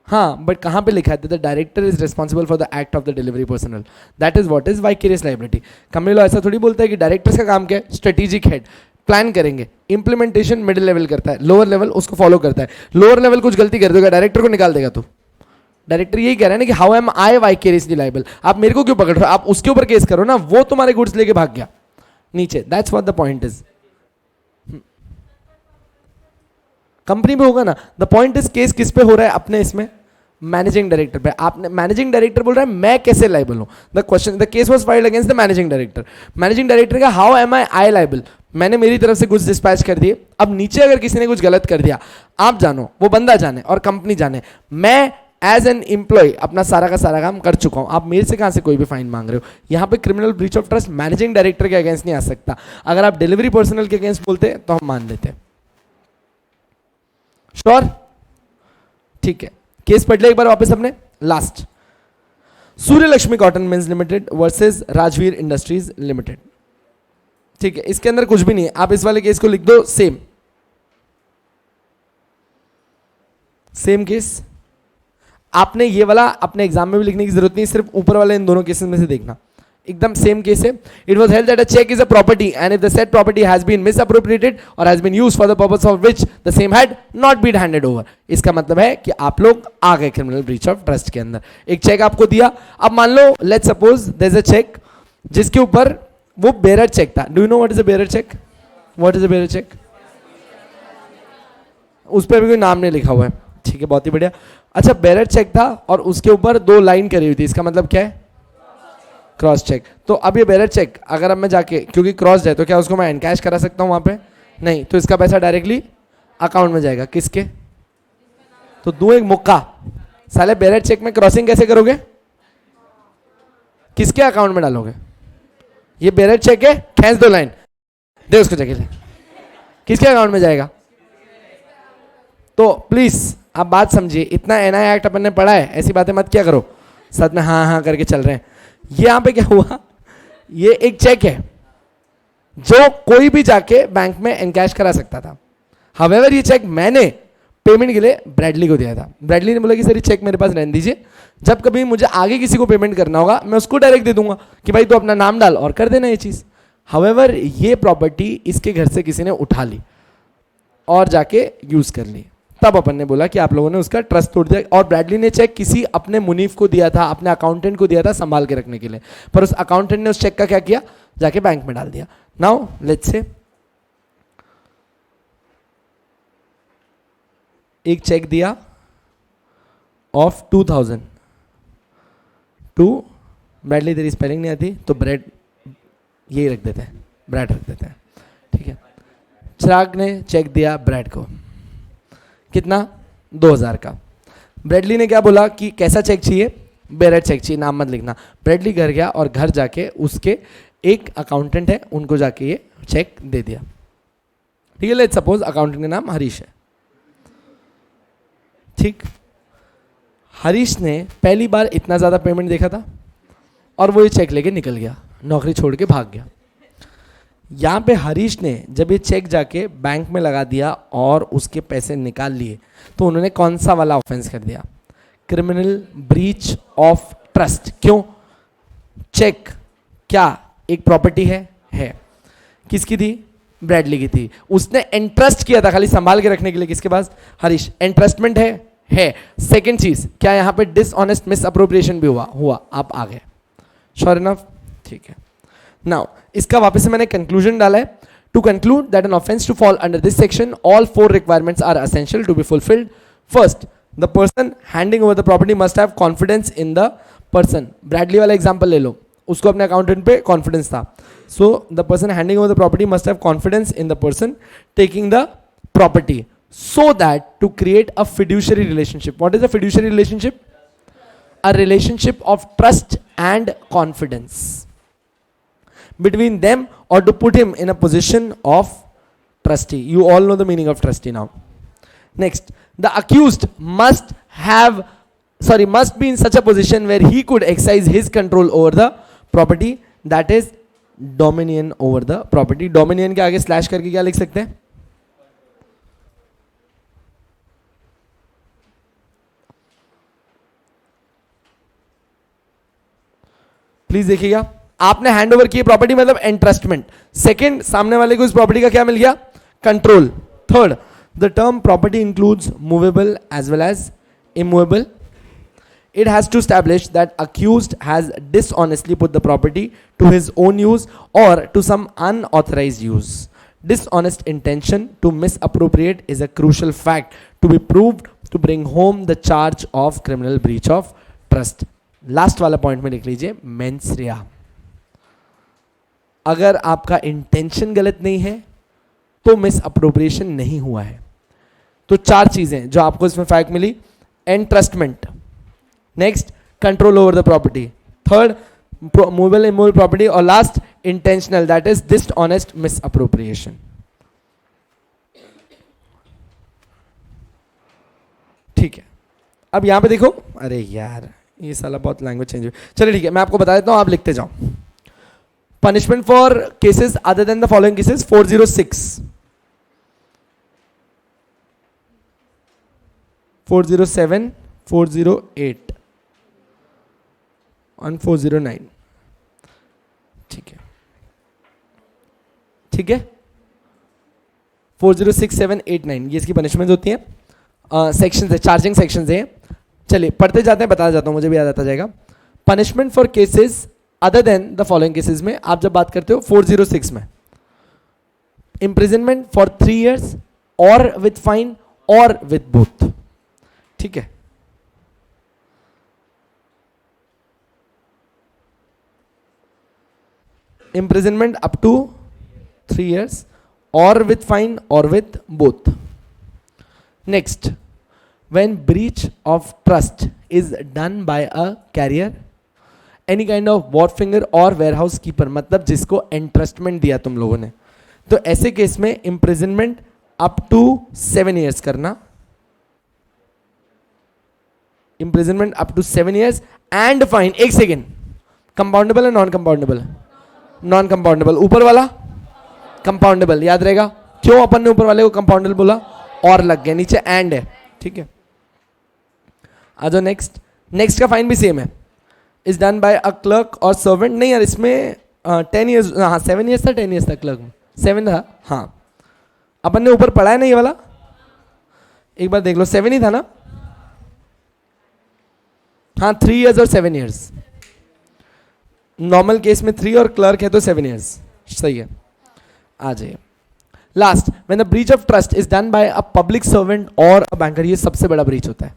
हाँ, बट कहाँ पे लिखा है the director is responsible for the act of the delivery personal, that is what is vicarious liability. Company law ऐसा थोड़ी बोलता है कि डायरेक्टर्स का काम क्या है, स्ट्रेटेजिक हेड, प्लान करेंगे, इंप्लीमेंटेशन मिडिल लेवल करता है, लोअर लेवल उसको फॉलो करता है, लोअर लेवल कुछ गलती कर देगा डायरेक्टर को निकाल देगा। तो डायरेक्टर यही कह रहा है ना कि how am I vicariously liable, आप मेरे को क्यों पकड़ रहे हो, आप उसके ऊपर केस करो ना, वो तुम्हारे गुड्स लेके भाग गया नीचे, that's what the point is. Company पे होगा ना, द पॉइंट इज केस किस पे हो रहा है, अपने इसमें मैनेजिंग डायरेक्टर पे। आपने, मैनेजिंग डायरेक्टर बोल रहा है मैं कैसे लाइबल हूं, the question, the case was filed against the managing director, managing director का हाउ एम आई लाइबल, मैंने मेरी तरफ से कुछ डिस्पैच कर दिए, अब नीचे अगर किसी ने कुछ गलत कर दिया, आप जानो, वो बंदा जाने और कंपनी जाने, मैं एज एन एम्प्लॉय अपना सारा का सारा काम कर चुका हूं, आप मेरे से कहां से कोई भी फाइन मांग रहे हो। यहां पे criminal breach of trust managing director के अगेंस्ट नहीं आ सकता, अगर आप डिलीवरी पर्सनल के अगेंस्ट बोलते तो हम मान लेते। श्योर, ठीक है, केस पढ़ ले एक बार वापस अपने, last, Surya Lakshmi cotton mills limited versus Rajveer industries limited. ठीक है, इसके अंदर कुछ भी नहीं है, आप इस वाले केस को लिख दो सेम, सेम केस। आपने ये वाला अपने एग्जाम में भी लिखने की जरूरत नहीं, सिर्फ ऊपर वाले इन दोनों केसेस में से देखना, एकदम सेम केस है। It was held that a cheque is a property and if the said property has been misappropriated or has been used for the purpose of which the same had not been handed over. इसका मतलब है कि आप लोग आ गए criminal breach of trust के अंदर। एक चेक आपको दिया, अब मान लो let's suppose there is a cheque जिसके ऊपर वो बेरर चेक था। Do you know what is a bearer cheque? What is a bearer cheque? उस पर भी कोई नाम नहीं लिखा हुआ है, ठीक है, बहुत ही बढ़िया। अच्छा, बेरर चेक था और उसके ऊपर 2 लाइन करी हुई थी, इसका मतलब क्या है? Cross check. तो अब ये बेरर चेक अगर अब मैं जाके, क्योंकि क्रॉस है तो क्या उसको मैं एनकैश करा सकता हूं वहां पे? नहीं, तो इसका पैसा डायरेक्टली अकाउंट में जाएगा, किसके? तो दो एक मुक्का, साले बेरर चेक में क्रॉसिंग कैसे करोगे? किसके अकाउंट में डालोगे? ये बेरर चेक है, खींच दो लाइन, दे उसको जगह, किसके अकाउंट में जाएगा? तो प्लीज आप बात समझिए, इतना एनआई एक्ट अपन ने पढ़ा है, ऐसी बातें मत क्या करो, साथ में हाँ हाँ करके चल रहे हैं। ये यहां पे क्या हुआ, ये एक चेक है जो कोई भी जाके बैंक में एनकैश करा सकता था। हावेवर ये चेक मैंने पेमेंट के लिए ब्रैडली को दिया था। ब्रैडली ने बोला कि सर ये चेक मेरे पास रहने दीजिए, जब कभी मुझे आगे किसी को पेमेंट करना होगा मैं उसको डायरेक्ट दे दूंगा कि भाई तू अपना नाम डाल और कर देना ये चीज। हावेवर ये प्रॉपर्टी इसके घर से किसी ने उठा ली और जाके यूज कर ली, तब अपन ने बोला कि आप लोगों ने उसका ट्रस्ट तोड़ दिया। और ब्रैडली ने चेक किसी अपने मुनीफ को दिया था, अपने अकाउंटेंट को दिया था संभाल के रखने के लिए, पर उस अकाउंटेंट ने उस चेक का क्या किया, जाके बैंक में डाल दिया। नाउ लेट्स से एक चेक दिया ऑफ 2000 टू ब्रैडली, तेरी स्पेलिंग नहीं आती तो ब्रेड यही रख देते हैं, ब्रेड रख देते हैं, ठीक है। चिराग ने चेक दिया ब्रेड को, कितना? 2000 का। ब्रैडली ने क्या बोला कि कैसा चेक चाहिए? बेरर चेक चाहिए, नाम मत लिखना। ब्रैडली घर गया और घर जाके उसके एक अकाउंटेंट है, उनको जाके ये चेक दे दिया, ठीक है। लेट्स सपोज अकाउंटेंट का नाम हरीश है, ठीक। हरीश ने पहली बार इतना ज्यादा पेमेंट देखा था और वो ये चेक लेके निकल गया, नौकरी छोड़ के भाग गया। यहाँ पे हरीश ने जब ये चेक जाके बैंक में लगा दिया और उसके पैसे निकाल लिए, तो उन्होंने कौन सा वाला ऑफेंस कर दिया? Criminal breach of trust. क्यों? चेक क्या एक प्रॉपर्टी है? किसकी थी? ब्रैडली की थी। उसने एंट्रस्ट किया था खाली संभाल के रखने के लिए, किसके पास? हरीश। एंट्रस्टमेंट है। सेकेंड चीज क्या, यहाँ पे डिसऑनेस्ट मिस अप्रोप्रिएशन भी हुआ, आप आ गए। श्योर इनफ, ठीक है। नाउ इसका वापस से मैंने कंक्लूजन डाला है। To conclude that an offence to fall under this section all 4 requirements are essential to be fulfilled. First, the person handing over the property must have confidence in the person. Bradley वाला example ले लो, उसको अपने accountant पे confidence था। So the person handing over the property must have confidence in the person taking the property, so that to create a fiduciary relationship. What is a fiduciary relationship? A relationship of trust and confidence between them, or to put him in a position of trustee. You all know the meaning of trustee now. Next, the accused must have sorry, must be in such a position where he could exercise his control over the property, that is dominion over the property. Dominion के आगे slash करके क्या लिख सकते हैं? Please देखिएगा, आपने hand over की प्रॉपर्टी मतलब एंट्रस्टमेंट. सेकंड, सामने वाले को इस प्रॉपर्टी का क्या मिल गया? Control. Third, the term property includes movable as well as immovable. It has to establish that accused has dishonestly put the property to his own use or to some unauthorized use. Dishonest intention to misappropriate is a crucial fact to be proved to bring home the charge of criminal breach of trust. Last वाला point में लिख लीजिए mains rea. अगर आपका intention गलत नहीं है तो मिस अप्रोप्रिएशन नहीं हुआ है. तो चार चीजें जो आपको इसमें फैक्ट मिली: entrustment, next control over the property, third movable immovable property, और last intentional, that is dishonest misappropriation. ठीक है, अब यहां पे देखो. अरे यार ये साला बहुत लैंग्वेज चेंज हुई. चलिए ठीक है, मैं आपको बता देता हूं, आप लिखते जाओ. Punishment for cases other than the following cases: 406, 407, 408 और 409. ठीक है, ठीक है. 406, 7, 8, 9 ये इसकी पनिशमेंट होती है. सेक्शन है, चार्जिंग सेक्शन है. चलिए पढ़ते जाते हैं, बताया जाता हूं, मुझे भी याद आता जाएगा. Punishment for cases other than the following cases में आप जब बात करते हो 406 में इंप्रिजनमेंट फॉर 3 years और विथ फाइन और विथ बोथ. ठीक है, imprisonment up to 3 years or with fine or with both. Next, when breach of trust is done by a carrier, any kind of wharfinger or warehouse keeper, मतलब जिसको entrustment दिया तुम लोगों ने, तो ऐसे केस में imprisonment up to 7 years करना, imprisonment up to 7 years and fine. एक सेकेंड, कंपाउंडेबल है नॉन कंपाउंडेबल? Non compoundable. ऊपर वाला कंपाउंडेबल, याद रहेगा. क्यों अपन ने ऊपर वाले को कंपाउंडेबल बोला? और लग गया, नीचे एंड है. ठीक है, आ जाओ नेक्स्ट. नेक्स्ट का फाइन भी सेम है. Is done by a clerk और सर्वेंट. नहीं यार, इसमें 10 years, हाँ 7 years था, 10 years था क्लर्क में, 7 था. हाँ अपन ने ऊपर पढ़ा है ना ये वाला, एक बार देख लो. 7 ही था ना? हाँ 3 years और 7 years. नॉर्मल केस में 3 और क्लर्क है तो 7 years. सही है, आ जाइए. Last, when the breach of trust is done by a public servant और अ बैंकर. ये सबसे बड़ा ब्रीच होता है.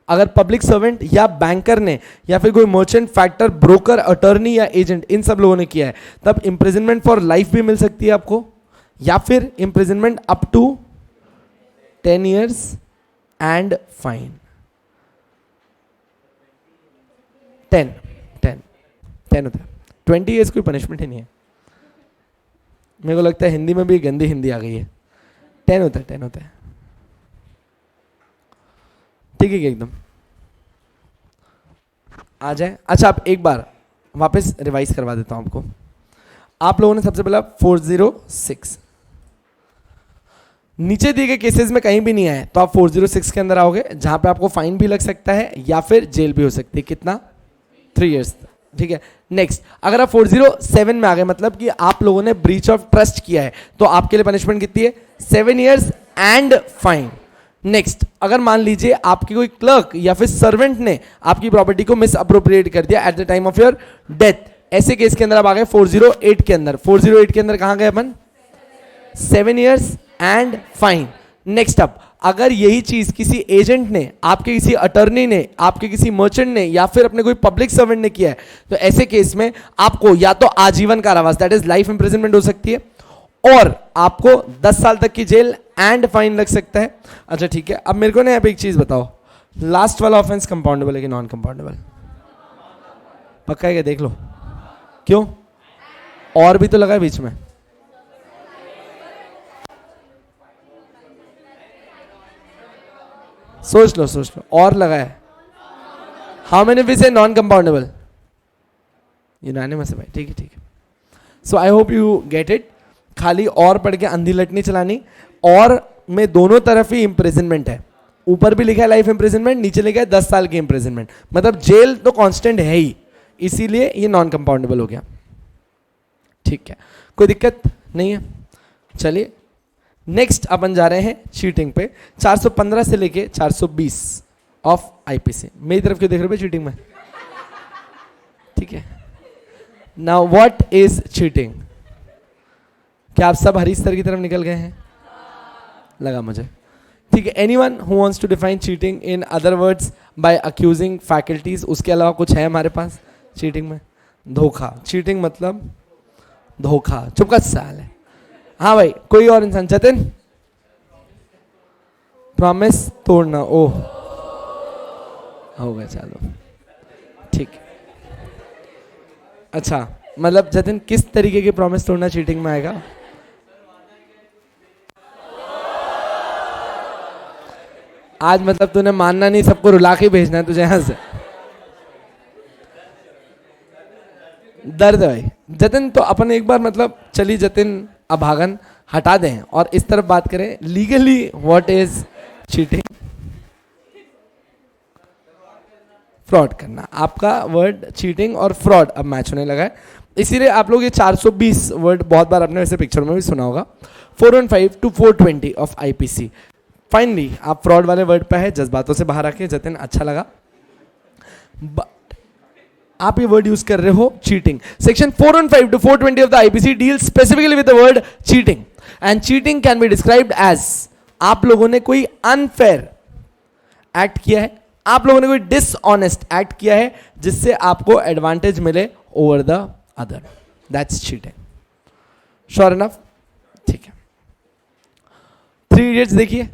अगर पब्लिक सर्वेंट या बैंकर ने या फिर कोई मर्चेंट, फैक्टर, ब्रोकर, अटर्नी या एजेंट, इन सब लोगों ने किया है, तब इंप्रिजनमेंट फॉर लाइफ भी मिल सकती है आपको, या फिर imprisonment up to 10 years and fine. 10 होता है. 20 years कोई पनिशमेंट ही नहीं है. मेरे को लगता है हिंदी में भी गंदी हिंदी आ गई है. 10 होता है, 10 होता है. ठीक है एकदम आ जाए. अच्छा, आप एक बार वापस रिवाइज करवा देता हूं आपको. आप लोगों ने सबसे पहला 406 नीचे दिए गए केसेस में कहीं भी नहीं आए तो आप 406 के अंदर आओगे, जहां पे आपको फाइन भी लग सकता है या फिर जेल भी हो सकती है. कितना? 3 years. ठीक है. नेक्स्ट, अगर आप 407 में आ गए, मतलब कि आप लोगों ने ब्रीच ऑफ ट्रस्ट किया है, तो आपके लिए पनिशमेंट कितनी है? 7 years एंड फाइन. नेक्स्ट, अगर मान लीजिए आपकी कोई क्लर्क या फिर सर्वेंट ने आपकी प्रॉपर्टी को मिस अप्रोप्रिएट कर दिया at the time of your death, ऐसे केस के अंदर आप आ गए 408 के अंदर. 408 के अंदर कहां गए अपन? 7 years and fine. Next up, अगर यही चीज किसी एजेंट ने, आपके किसी अटर्नी ने, आपके किसी मर्चेंट ने या फिर अपने कोई पब्लिक सर्वेंट ने किया है, तो ऐसे केस में आपको या तो आजीवन कारावास, दैट इज लाइफ इंप्रिजनमेंट हो सकती है, और आपको 10 साल तक की जेल एंड फाइन लग सकता है. अच्छा ठीक है, अब मेरे को ना यहाँ पे एक चीज बताओ, लास्ट वाला ऑफेंस कंपाउंडेबल है कि नॉन कंपाउंडेबल? पक्का है क्या? देख लो. क्यों? और भी तो लगा है बीच में. सोच लो, सोच लो, और लगा है. How many we say non compoundable? Unanimous है भाई, ठीक है ठीक है. So I hope you get it. खाली और पढ़ के अंधी लट नहीं चलानी. और में दोनों तरफ ही इम्प्रिजनमेंट है. ऊपर भी लिखा है लाइफ इम्प्रिजनमेंट, नीचे लिखा है 10 साल की इम्प्रिजनमेंट. मतलब जेल तो कांस्टेंट है ही, इसीलिए ये नॉन कंपाउंडेबल हो गया. ठीक है, कोई दिक्कत नहीं है. चलिए नेक्स्ट अपन जा रहे हैं चीटिंग पे. 415 से लेके 420 ऑफ आईपीसी. मेरी तरफ क्यों देख रहे हो चीटिंग में? ठीक है. Now what is cheating? क्या आप सब हरीश सर की तरफ निकल गए हैं? लगा मुझे. ठीक है. Anyone who wants to define cheating in other words by accusing faculties? उसके अलावा कुछ है हमारे पास चीटिंग में? धोखा. चीटिंग मतलब धोखा. चुपका साल है. हाँ भाई, कोई और इंसान? जतिन, प्रॉमिस तोड़ना. ओह होगा, चलो ठीक. अच्छा, मतलब जतिन किस तरीके के प्रॉमिस तोड़ना चीटिंग में आएगा? आज मतलब तूने मानना नहीं, सबको रुला के भेजना है तुझे यहां से. दर्द है भाई. जतिन तो अपन एक बार मतलब चलिए जतिन अभागन हटा दें और इस तरफ बात करें. Legally what is cheating? Fraud करना. आपका वर्ड चीटिंग और फ्रॉड अब मैच होने लगा है. इसीलिए आप लोग ये 420 वर्ड बहुत बार आपने वैसे पिक्चर में भी सुना होगा. 415 to 420 ऑफ आईपीसी. फाइनली आप फ्रॉड वाले वर्ड पे है. जज्बातों से बाहर आके जतिन अच्छा लगा. आप ये वर्ड यूज कर रहे हो cheating. Section 415 to 420 of the IPC deals specifically with the word cheating. And cheating can be described as आप लोगों ने कोई अनफेयर एक्ट किया है, आप लोगों ने कोई डिसऑनेस्ट एक्ट किया है जिससे आपको एडवांटेज मिले over the other. That's cheating. Sure enough? ठीक है. 3 इडियट्स देखिए.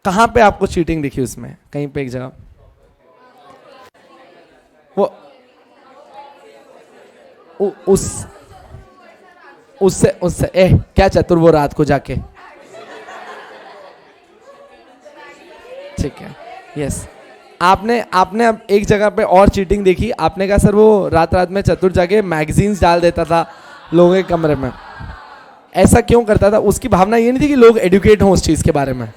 कहां पे आपको चीटिंग दिखी? उसमें कहीं पे एक जगह वो उससे क्या चतुर वो रात को जाके. ठीक है. यस. आपने अब एक जगह पे और चीटिंग देखी. आपने कहा सर वो रात में चतुर जाके मैगजीन्स डाल देता था लोगों के कमरे में. ऐसा क्यों करता था? उसकी भावना ये नहीं थी कि लोग एडुकेट हों उस चीज के बारे में.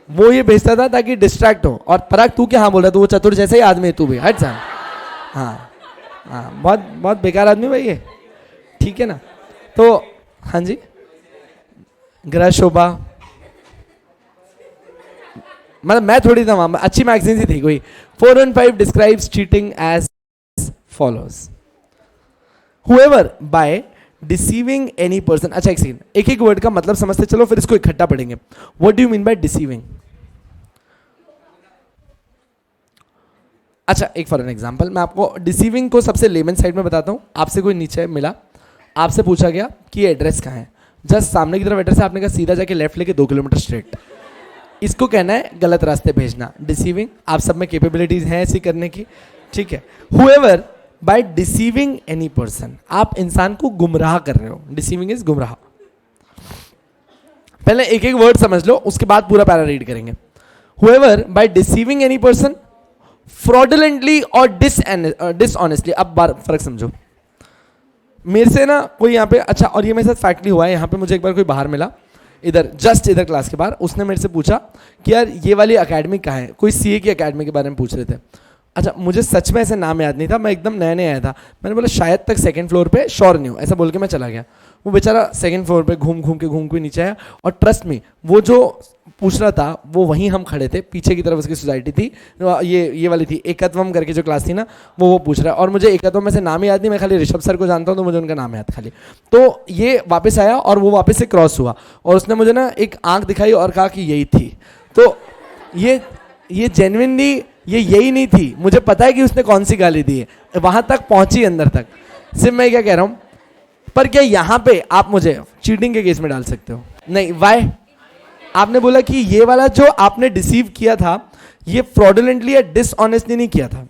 वो ये भेजता था ताकि डिस्ट्रैक्ट हो. और पराग तू क्या हाँ बोल रहा? तू वो चतुर जैसे ही आदमी है तू भी. हट जा. हाँ हाँ, बहुत बहुत बेकार आदमी भाई ये. ठीक है ना? तो हाँ जी, ग्रह शोभा मतलब मैं थोड़ी था वहां, अच्छी मैगजीन ही थी कोई. 415 describes cheating as follows. Whoever by deceiving any person. अच्छा एक सेकंड, एक एक वर्ड का मतलब समझते चलो फिर इसको इकट्ठा पढ़ेंगे. What do you mean bye deceiving? अच्छा एक फॉर एन एग्जांपल मैं आपको डिसीविंग को सबसे लेमन साइड में बताता हूं. आपसे कोई नीचे मिला, आपसे पूछा गया कि एड्रेस कहाँ है. जस्ट सामने की तरफ एड्रेस है, आपने कहा सीधा जाके लेफ्ट लेके 2 किलोमीटर स्ट्रेट. इसको कहना है गलत रास्ते भेजना. डिसीविंग. आप सब में कैपेबिलिटीज हैं ऐसी करने की. ठीक है. Whoever by deceiving any person, आप इंसान को गुमराह कर रहे हो. डिसीविंग इज गुमराह. पहले एक एक वर्ड समझ लो, उसके बाद पूरा पैरा रीड करेंगे. Whoever by deceiving any person fraudulently और डिसऑनेस्टली. अब फर्क समझो. मेरे से ना कोई यहाँ पे, अच्छा और ये मेरे साथ फैक्टली हुआ है. यहाँ पे मुझे एक बार कोई बाहर मिला, इधर जस्ट इधर क्लास के बाहर. उसने मेरे से पूछा कि यार ये वाली एकेडमी कहाँ है. कोई सीए की एकेडमी के बारे में पूछ रहे थे. अच्छा मुझे सच में ऐसे नाम याद नहीं था, मैं एकदम नया नया आया था. मैंने बोला शायद तक 2nd फ्लोर पे, श्योर नहीं हूँ, ऐसा बोल के मैं चला गया. वो बेचारा 2nd फ्लोर पे घूम के नीचे आया. और ट्रस्ट मी वो जो पूछ रहा था वो वहीं हम खड़े थे, पीछे की तरफ उसकी सोसाइटी थी. ये वाली थी एकत्वम करके जो क्लास थी ना, वो पूछ रहा है. और मुझे एकत्वम में से नाम याद नहीं, मैं खाली ऋषभ सर को जानता हूँ तो मुझे उनका नाम याद खाली. तो ये वापस आया और वो वापस से क्रॉस हुआ और उसने मुझे ना एक आंख दिखाई और कहा कि यही थी. तो ये जेन्युइनली ये यही नहीं थी. मुझे पता है कि उसने कौन सी गाली दी है, वहां तक पहुंची अंदर तक. सिर्फ मैं क्या कह रहा हूं, पर क्या यहां पे आप मुझे चीटिंग के केस में डाल सकते हो? नहीं. वाई? आपने बोला कि ये वाला जो आपने डिसीव किया था ये फ्रॉडुलेंटली या डिसऑनेस्टली नहीं किया था.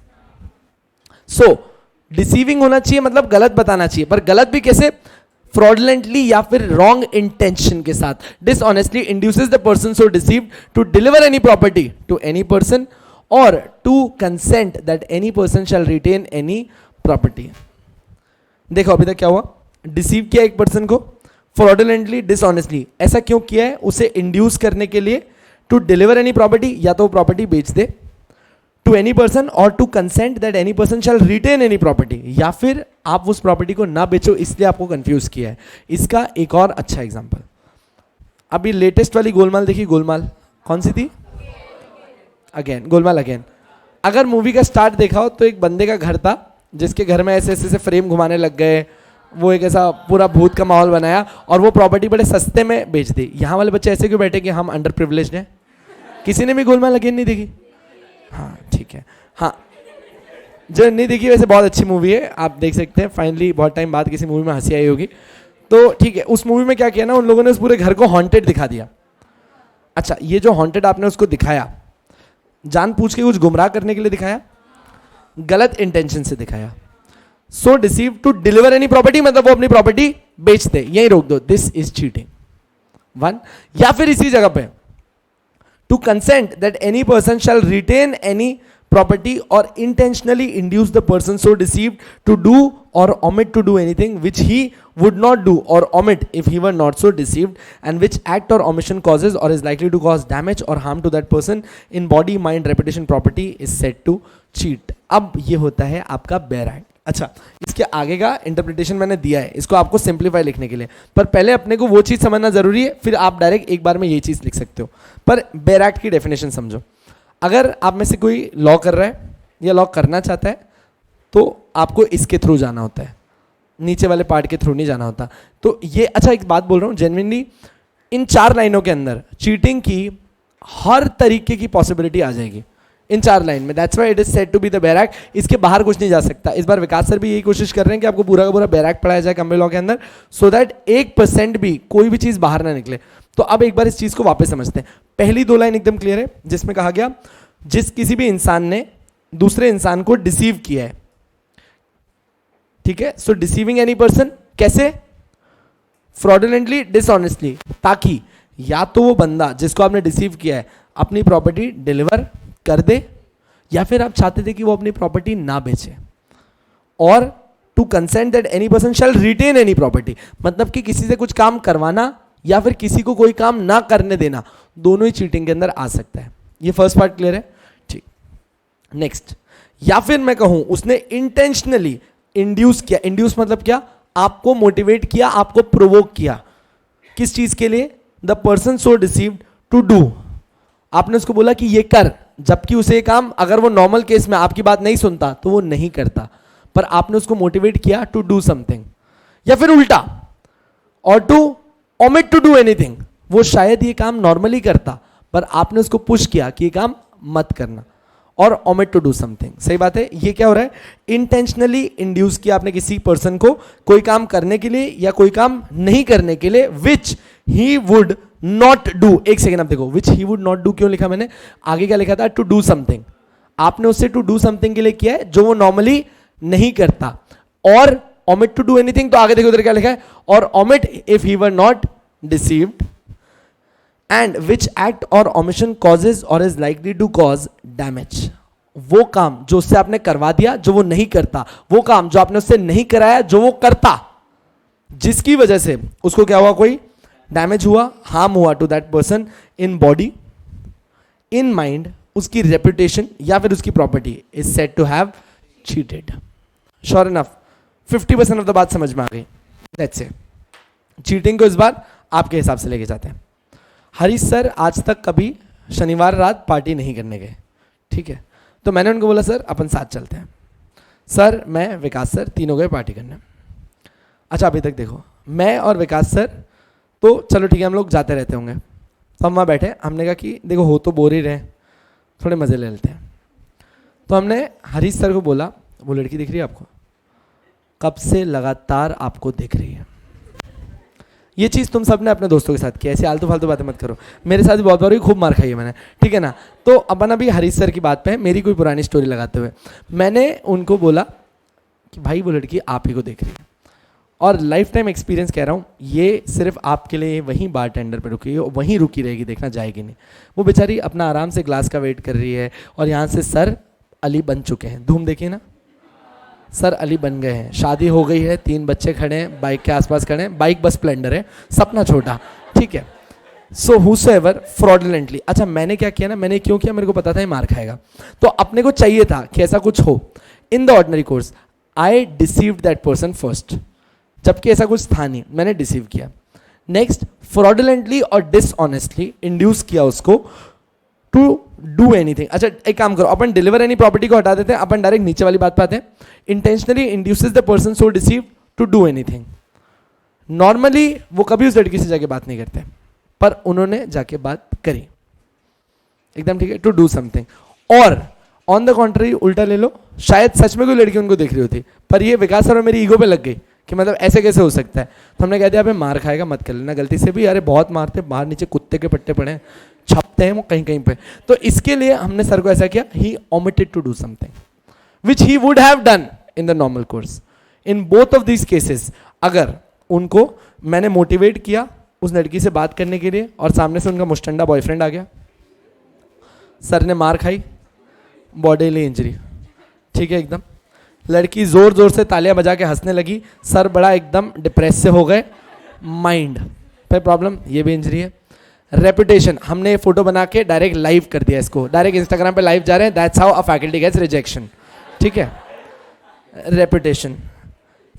सो डिसीविंग होना चाहिए मतलब गलत बताना चाहिए, पर गलत भी कैसे? फ्रॉडुलेंटली या फिर रॉन्ग इंटेंशन के साथ. Dishonestly induces the person so deceived to deliver any property to any person or to consent that any person shall retain any property. देखो अभी तक क्या हुआ, डिसीव किया एक पर्सन को फ्रॉडुलेंटली डिसऑनेस्टली, ऐसा क्यों किया है, उसे इंड्यूस करने के लिए, टू डिलीवर एनी प्रॉपर्टी, या तो वो प्रॉपर्टी बेच दे, टू एनी पर्सन, और to consent that any person shall retain any property, या फिर आप उस प्रॉपर्टी को ना बेचो इसलिए आपको कंफ्यूज किया है. इसका एक और अच्छा एग्जांपल, अभी लेटेस्ट वाली गोलमाल देखी, गोलमाल कौन सी थी, अगेन गोलमाल अगेन. अगर मूवी का स्टार्ट देखा हो तो एक बंदे का घर था जिसके घर में ऐसे ऐसे फ्रेम घुमाने लग गए, वो एक ऐसा पूरा भूत का माहौल बनाया और वो प्रॉपर्टी बड़े सस्ते में बेच दी. यहाँ वाले बच्चे ऐसे क्यों बैठे कि हम अंडर प्रिविलेज्ड हैं? किसी ने भी गोलमाल अगेन नहीं देखी? हाँ ठीक है, हाँ जो नहीं देखी वैसे बहुत अच्छी मूवी है, आप देख सकते हैं. फाइनली बहुत टाइम बाद किसी मूवी में हंसी आई होगी. तो ठीक है, उस मूवी में क्या किया ना, उन लोगों ने उस पूरे घर को हॉन्टेड दिखा दिया. अच्छा, ये जो हॉन्टेड आपने उसको दिखाया, जानबूझ के कुछ गुमराह करने के लिए दिखाया, गलत इंटेंशन से दिखाया. So deceive to deliver any property, मतलब वो अपनी प्रॉपर्टी बेच दे, यही रोक दो, दिस इज चीटिंग. वन, या फिर इसी जगह पे to consent that any person shall retain any property or intentionally induce the person so deceived to do or omit to do anything which he would not do or omit if he were not so deceived, and which act or omission causes or is likely to cause damage or harm to that person in body, mind, reputation, property is said to cheat. अब ये होता है आपका bare act. अच्छा, इसके आगे का interpretation मैंने दिया है, इसको आपको सिंप्लीफाई लिखने के लिए, पर पहले अपने को वो चीज़ समझना जरूरी है, फिर आप डायरेक्ट एक बार में ये चीज़ लिख सकते हो. पर बेयर एक्ट की डेफिनेशन समझो. अगर आप में से कोई लॉ कर रहा है या लॉ करना चाहता है तो आपको इसके थ्रू जाना होता है, नीचे वाले पार्ट के थ्रू नहीं जाना होता. तो ये, अच्छा एक बात बोल रहा हूँ जेन्युइनली, इन 4 लाइनों के अंदर चीटिंग की हर तरीके की पॉसिबिलिटी आ जाएगी इन 4 लाइन में. That's why it is said to be the bare act. इसके बाहर कुछ नहीं जा सकता. इस बार विकास सर भी यही कोशिश कर रहे हैं कि आपको पूरा का पूरा बेयर एक्ट पढ़ाया जाए कंपनी लॉ के अंदर, सो दैट 1% भी कोई भी चीज़ बाहर ना निकले. तो अब एक बार इस चीज़ को वापस समझते हैं. पहली 2 लाइन एकदम क्लियर है, जिसमें कहा गया जिस किसी भी इंसान ने दूसरे इंसान को डिसीव किया है, ठीक है. सो डिसीविंग एनी पर्सन, कैसे? फ्रॉडुलेंटली, डिसऑनेस्टली, ताकि या तो वो बंदा जिसको आपने डिसीव किया है अपनी प्रॉपर्टी डिलीवर कर दे, या फिर आप चाहते थे कि वो अपनी प्रॉपर्टी ना बेचे. और to consent that any person shall retain any property, मतलब कि किसी से कुछ काम करवाना या फिर किसी को कोई काम ना करने देना, दोनों ही चीटिंग के अंदर आ सकता है. ये फर्स्ट पार्ट क्लियर है? ठीक. नेक्स्ट, या फिर मैं कहूं उसने इंटेंशनली इंड्यूस किया. इंड्यूस मतलब क्या? आपको मोटिवेट किया, आपको प्रोवोक किया. किस चीज के लिए? The person so deceived to do. आपने उसको बोला कि ये कर, जबकि उसे काम, अगर वो नॉर्मल केस में आपकी बात नहीं सुनता तो वो नहीं करता, पर आपने उसको मोटिवेट किया टू डू समथिंग. या फिर उल्टा, और to omit to do anything, वो शायद ये काम नॉर्मली करता पर आपने उसको पुश किया कि ये काम मत करना, और ओमिट टू डू समथिंग. सही बात है. ये क्या हो रहा है? इंटेंशनली इंड्यूस किया आपने किसी पर्सन को कोई काम करने के लिए या कोई काम नहीं करने के लिए, which he would not do. एक सेकेंड, आप देखो, which he would not do क्यों लिखा मैंने? आगे क्या लिखा था? To do something. आपने उससे टू डू समथिंग के लिए किया है जो वो नॉर्मली नहीं करता. और ओमिट टू डू एनीथिंग, तो आगे देखो उधर क्या लिखा है? और omit if he were not deceived, and which act or omission causes or is likely to cause damage. वो काम जो उससे आपने करवा दिया जो वो नहीं करता, वो काम जो आपने उससे नहीं कराया जो वो करता, जिसकी वजह से उसको क्या हुआ? कोई डैमेज हुआ, हार्म हुआ to that person in body, in mind, उसकी रेपुटेशन या फिर उसकी property, is said to have cheated. Sure enough, 50% of the बात समझ में आ गई. लेट्स से चीटिंग को इस बार आपके हिसाब से लेके जाते हैं. हरीश सर आज तक कभी शनिवार रात पार्टी नहीं करने गए, ठीक है. तो मैंने उनको बोला सर अपन साथ चलते हैं. सर, मैं, विकास सर तीनों गए पार्टी करने. अच्छा, अभी तक देखो, मैं और विकास सर तो चलो ठीक है, हम लोग जाते रहते होंगे. तो हम वहाँ बैठे, हमने कहा कि देखो हो तो बोर ही रहे, थोड़े मज़े ले लेते हैं. तो हमने हरीश सर को बोला, वो लड़की दिख रही है आपको? कब से लगातार आपको दिख रही है. ये चीज़ तुम सब ने अपने दोस्तों के साथ की, ऐसे आलतू फालतू बातें मत करो. मेरे साथ भी बहुत बार हुई, खूब मार खाई है मैंने, ठीक है ना. तो अपन अभी हरीश सर की बात पे, मेरी कोई पुरानी स्टोरी लगाते हुए मैंने उनको बोला कि भाई वो लड़की आप ही को देख रही है. और लाइफ टाइम एक्सपीरियंस कह रहा हूँ, ये सिर्फ आपके लिए वहीं बार टेंडर पर रुकी है, वहीं रुकी रहेगी, देखना जाएगी नहीं। वो बेचारी अपना आराम से ग्लास का वेट कर रही है और यहाँ से सर अली बन चुके हैं। धूम देखिए ना, सर अली बन गए हैं, शादी हो गई है, 3 बच्चे खड़े हैं, बाइक के आसपास खड़े हैं, बाइक बस स्प्लेंडर है, सपना छोटा, ठीक है। सो हुसोएवर फ्रॉडुलेंटली, अच्छा मैंने क्या किया ना, मैंने क्यों किया, मेरे को पता था ये मार खाएगा, तो अपने को चाहिए था कि ऐसा कुछ हो। In the ordinary course I deceived that person first, जबकि ऐसा कुछ था नहीं, मैंने डिसीव किया। नेक्स्ट, फ्रॉडुलेंटली और डिसऑनेस्टली इंड्यूस किया उसको टू डू एनीथिंग। अच्छा एक काम करो, अपन डिलीवर एनी प्रॉपर्टी को हटा देते हैं, अपन डायरेक्ट नीचे वाली बात पे आते हैं। Intentionally induces the person so deceive to do anything. Normally वो कभी उस लड़की से जाके बात नहीं करते, पर उन्होंने जाके बात करी, एकदम ठीक है, टू डू समथिंग। और ऑन द कॉन्ट्री उल्टा ले लो, शायद सच में कोई लड़की उनको देख रही होती, पर ये विकास सर और मेरी ईगो पे लग गई कि मतलब ऐसे कैसे हो सकता है, तो हमने कह दिया अबे मार खाएगा मत कर लेना गलती से भी, अरे बहुत मारते, बाहर नीचे कुत्ते के पट्टे पड़े हैं, छपते हैं वो कहीं कहीं पे। तो इसके लिए हमने सर को ऐसा किया, he omitted to do something which he would have done in the normal course. In both of these cases अगर उनको मैंने मोटिवेट किया उस लड़की से बात करने के लिए और सामने से उनका मुस्टंडा बॉयफ्रेंड आ गया, सर ने मार खाई, बॉडीली इंजरी, ठीक है एकदम, लड़की जोर जोर से तालियां बजा के हंसने लगी, सर बड़ा एकदम डिप्रेस से हो गए, माइंड पे प्रॉब्लम, ये भी इंजरी है। रेपुटेशन, हमने फोटो बना के डायरेक्ट लाइव कर दिया, इसको डायरेक्ट इंस्टाग्राम पे लाइव जा रहे हैं, that's how a faculty gets rejection, ठीक है। रेपुटेशन,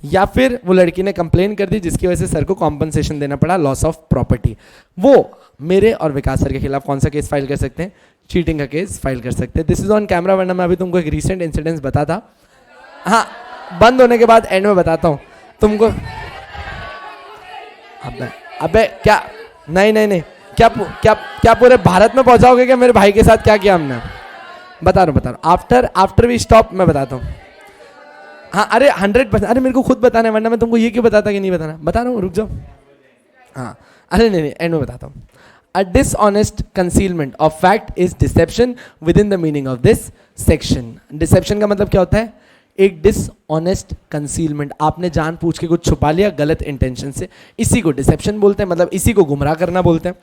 या फिर वो लड़की ने कंप्लेन कर दी जिसकी वजह से सर को कॉम्पनसेशन देना पड़ा, लॉस ऑफ प्रॉपर्टी, वो मेरे और विकास सर के खिलाफ कौन सा केस फाइल कर सकते हैं, चीटिंग का केस फाइल कर सकते हैं। दिस इज ऑन कैमरा, वरना मैं अभी तुमको एक रीसेंट इंसिडेंस बता था, हाँ बंद होने के बाद एंड में बताता हूँ तुमको। अबे क्या, नहीं क्या पूरे भारत में पहुंचाओगे क्या मेरे भाई के साथ क्या किया हमने, बता रहा हूँ, आफ्टर वी स्टॉप मैं बताता हूँ। हाँ अरे 100%, अरे मेरे को खुद बताना है, वरना मैं तुमको ये क्यों बताता कि नहीं बताना, बता रहा हूँ, रुक जाओ। हाँ अरे नहीं एंड में बताता हूँ। A dishonest concealment of fact is deception within the meaning of this section. Deception का मतलब क्या होता है, एक डिसऑनेस्ट कंसीलमेंट, आपने जानबूझ के कुछ छुपा लिया गलत इंटेंशन से, इसी को डिसेप्शन बोलते हैं, मतलब इसी को गुमराह करना बोलते हैं।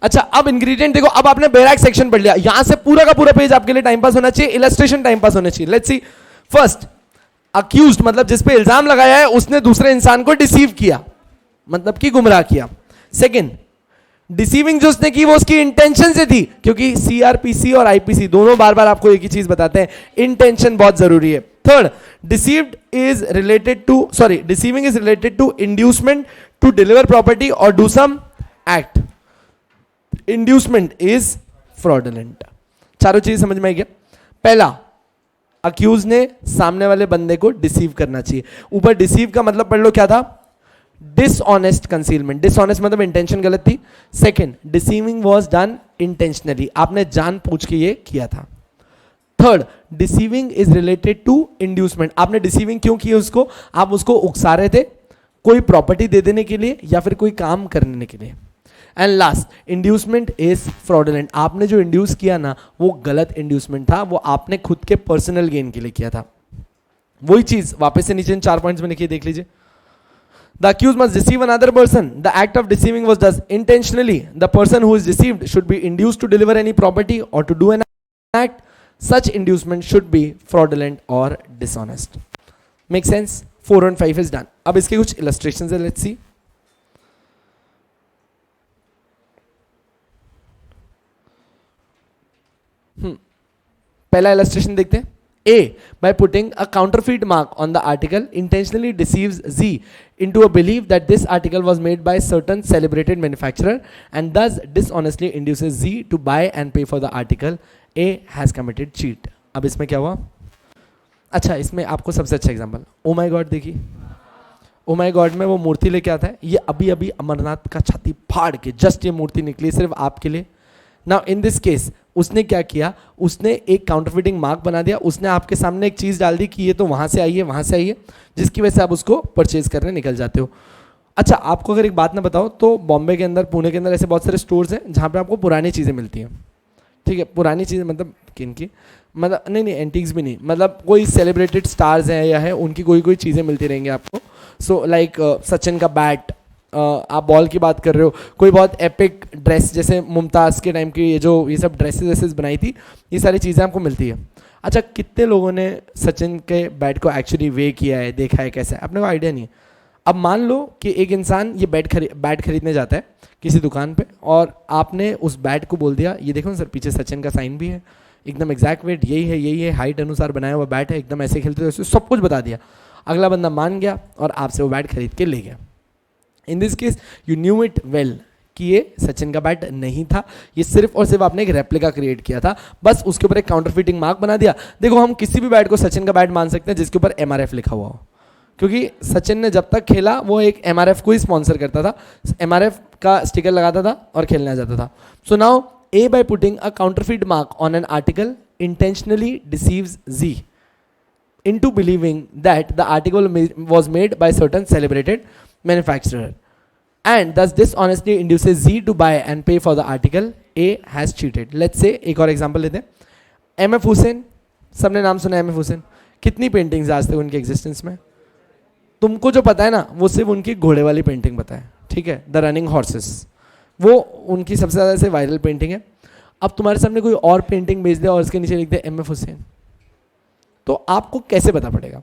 अच्छा अब इंग्रेडिएंट देखो, अब आपने बैराक सेक्शन पढ़ लिया, यहां से पूरा का पूरा पेज आपके लिए टाइम पास होना चाहिए, इलस्ट्रेशन टाइम पास होना चाहिए। लेट्स सी, फर्स्ट अक्यूज्ड मतलब जिस पे इल्जाम लगाया है उसने दूसरे इंसान को डिसीव किया, मतलब कि गुमराह किया। सेकंड, डिसीविंग जो उसने की वो उसकी इंटेंशन से थी, क्योंकि सीआरपीसी और आईपीसी दोनों बार बार आपको एक ही चीज बताते हैं, इंटेंशन बहुत जरूरी है। Third, deceived is related to, sorry deceiving is related to inducement to deliver property और do some act, inducement is fraudulent. चारों चीज समझ में आई क्या? पहला, अक्यूज ने सामने वाले बंदे को डिसीव करना चाहिए, ऊपर डिसीव का मतलब पढ़ लो क्या था, डिसऑनेस्ट कंसीलमेंट, डिसऑनेस्ट मतलब इंटेंशन गलत थी। Second, deceiving was done intentionally, आपने जानबूझ के ये किया था। Third, deceiving is related to inducement, आपने डिसीविंग क्यों की उसको, आप उसको उकसा रहे थे कोई प्रॉपर्टी दे देने के लिए या फिर कोई काम करने के लिए। And last, inducement is fraudulent, आपने जो इंड्यूस किया ना वो गलत इंड्यूसमेंट था, वो आपने खुद के पर्सनल गेन के लिए किया था। वही चीज वापस से नीचे इन 4 पॉइंट्स में लिखिए, देख लीजिए। The accused must deceive another person. The act of deceiving was done intentionally. The person who is deceived should be induced to deliver any property or to do an act. Such inducement should be fraudulent or dishonest. Make sense? 4 and 5 is done. अब इसके कुछ illustrations है, let's see. पहला illustration देखते हैं। A, by putting a counterfeit mark on the article, intentionally deceives Z into a belief that this article was made by certain celebrated manufacturer and thus dishonestly induces Z to buy and pay for the article. A has committed cheat. अब इसमें क्या हुआ? अच्छा इसमें आपको सबसे अच्छा example, ओ माई God देखिए, ओ माई गॉड में वो मूर्ति लेके आता है, ये अभी अभी अमरनाथ का छाती फाड़ के जस्ट ये मूर्ति निकली सिर्फ आपके लिए। नाउ इन दिस केस उसने क्या किया, उसने एक काउंटरफिटिंग मार्क बना दिया, उसने आपके सामने एक चीज़ डाल दी कि ये तो वहाँ से आई है वहाँ से आई है, जिसकी वजह से आप उसको परचेज करने निकल जाते हो। अच्छा आपको अगर एक बात ना बताओ तो बॉम्बे के अंदर, पुणे के अंदर ऐसे बहुत सारे स्टोर्स हैं जहाँ पे आपको पुरानी चीज़ें मिलती हैं, ठीक है, पुरानी चीज़ें मतलब किन की, मतलब नहीं नहीं एंटीक्स भी नहीं, मतलब कोई सेलिब्रेटेड स्टार्स हैं या है उनकी कोई कोई चीज़ें मिलती रहेंगी आपको. सो लाइक सचिन का बैट, आप बॉल की बात कर रहे हो, कोई बहुत एपिक ड्रेस जैसे मुमताज़ के टाइम की ये सब ड्रेसेस बनाई थी, ये सारी चीज़ें आपको मिलती है. अच्छा, कितने लोगों ने सचिन के बैट को एक्चुअली वे किया है, देखा है कैसा है, अपने को आइडिया नहीं है. अब मान लो कि एक इंसान ये बैट खरीदने जाता है किसी दुकान पे, और आपने उस बैट को बोल दिया ये देखो ना सर पीछे सचिन का साइन भी है, एकदम एग्जैक्ट वेट यही है, हाइट अनुसार बनाया हुआ बैट है, एकदम ऐसे खेलते हुए सब कुछ बता दिया. अगला बंदा मान गया और आपसे वो बैट खरीद के ले गया. In this case you knew it well कि ये सचिन का बैट नहीं था, ये सिर्फ और सिर्फ आपने एक रेप्लिका क्रिएट किया था, बस उसके ऊपर एक काउंटरफिटिंग मार्क बना दिया. देखो हम किसी भी बैट को सचिन का बैट मान सकते हैं जिसके ऊपर MRF लिखा हुआ हो, क्योंकि सचिन ने जब तक खेला वो एक MRF को ही स्पॉन्सर करता था, MRF का स्टिकर लगाता था और खेलने आ जाता था. So now A by putting a counterfeit mark on an article intentionally deceives Z into believing that the article was made by certain celebrated manufacturer, and thus dishonestly induces Z to buy and pay for the article. A has cheated. Let's say एक और example लेते हैं. MF Hussain, सबने नाम सुना है MF Hussain, कितनी paintings आज तक उनके एग्जिस्टेंस में, तुमको जो पता है ना वो सिर्फ उनकी घोड़े वाली पेंटिंग पता है, ठीक है, द रनिंग हॉर्सेस, वो उनकी सबसे ज़्यादा से वायरल पेंटिंग है. अब तुम्हारे सामने कोई और पेंटिंग बेच दे और उसके नीचे लिख दे MF हुसैन, तो आपको कैसे पता पड़ेगा?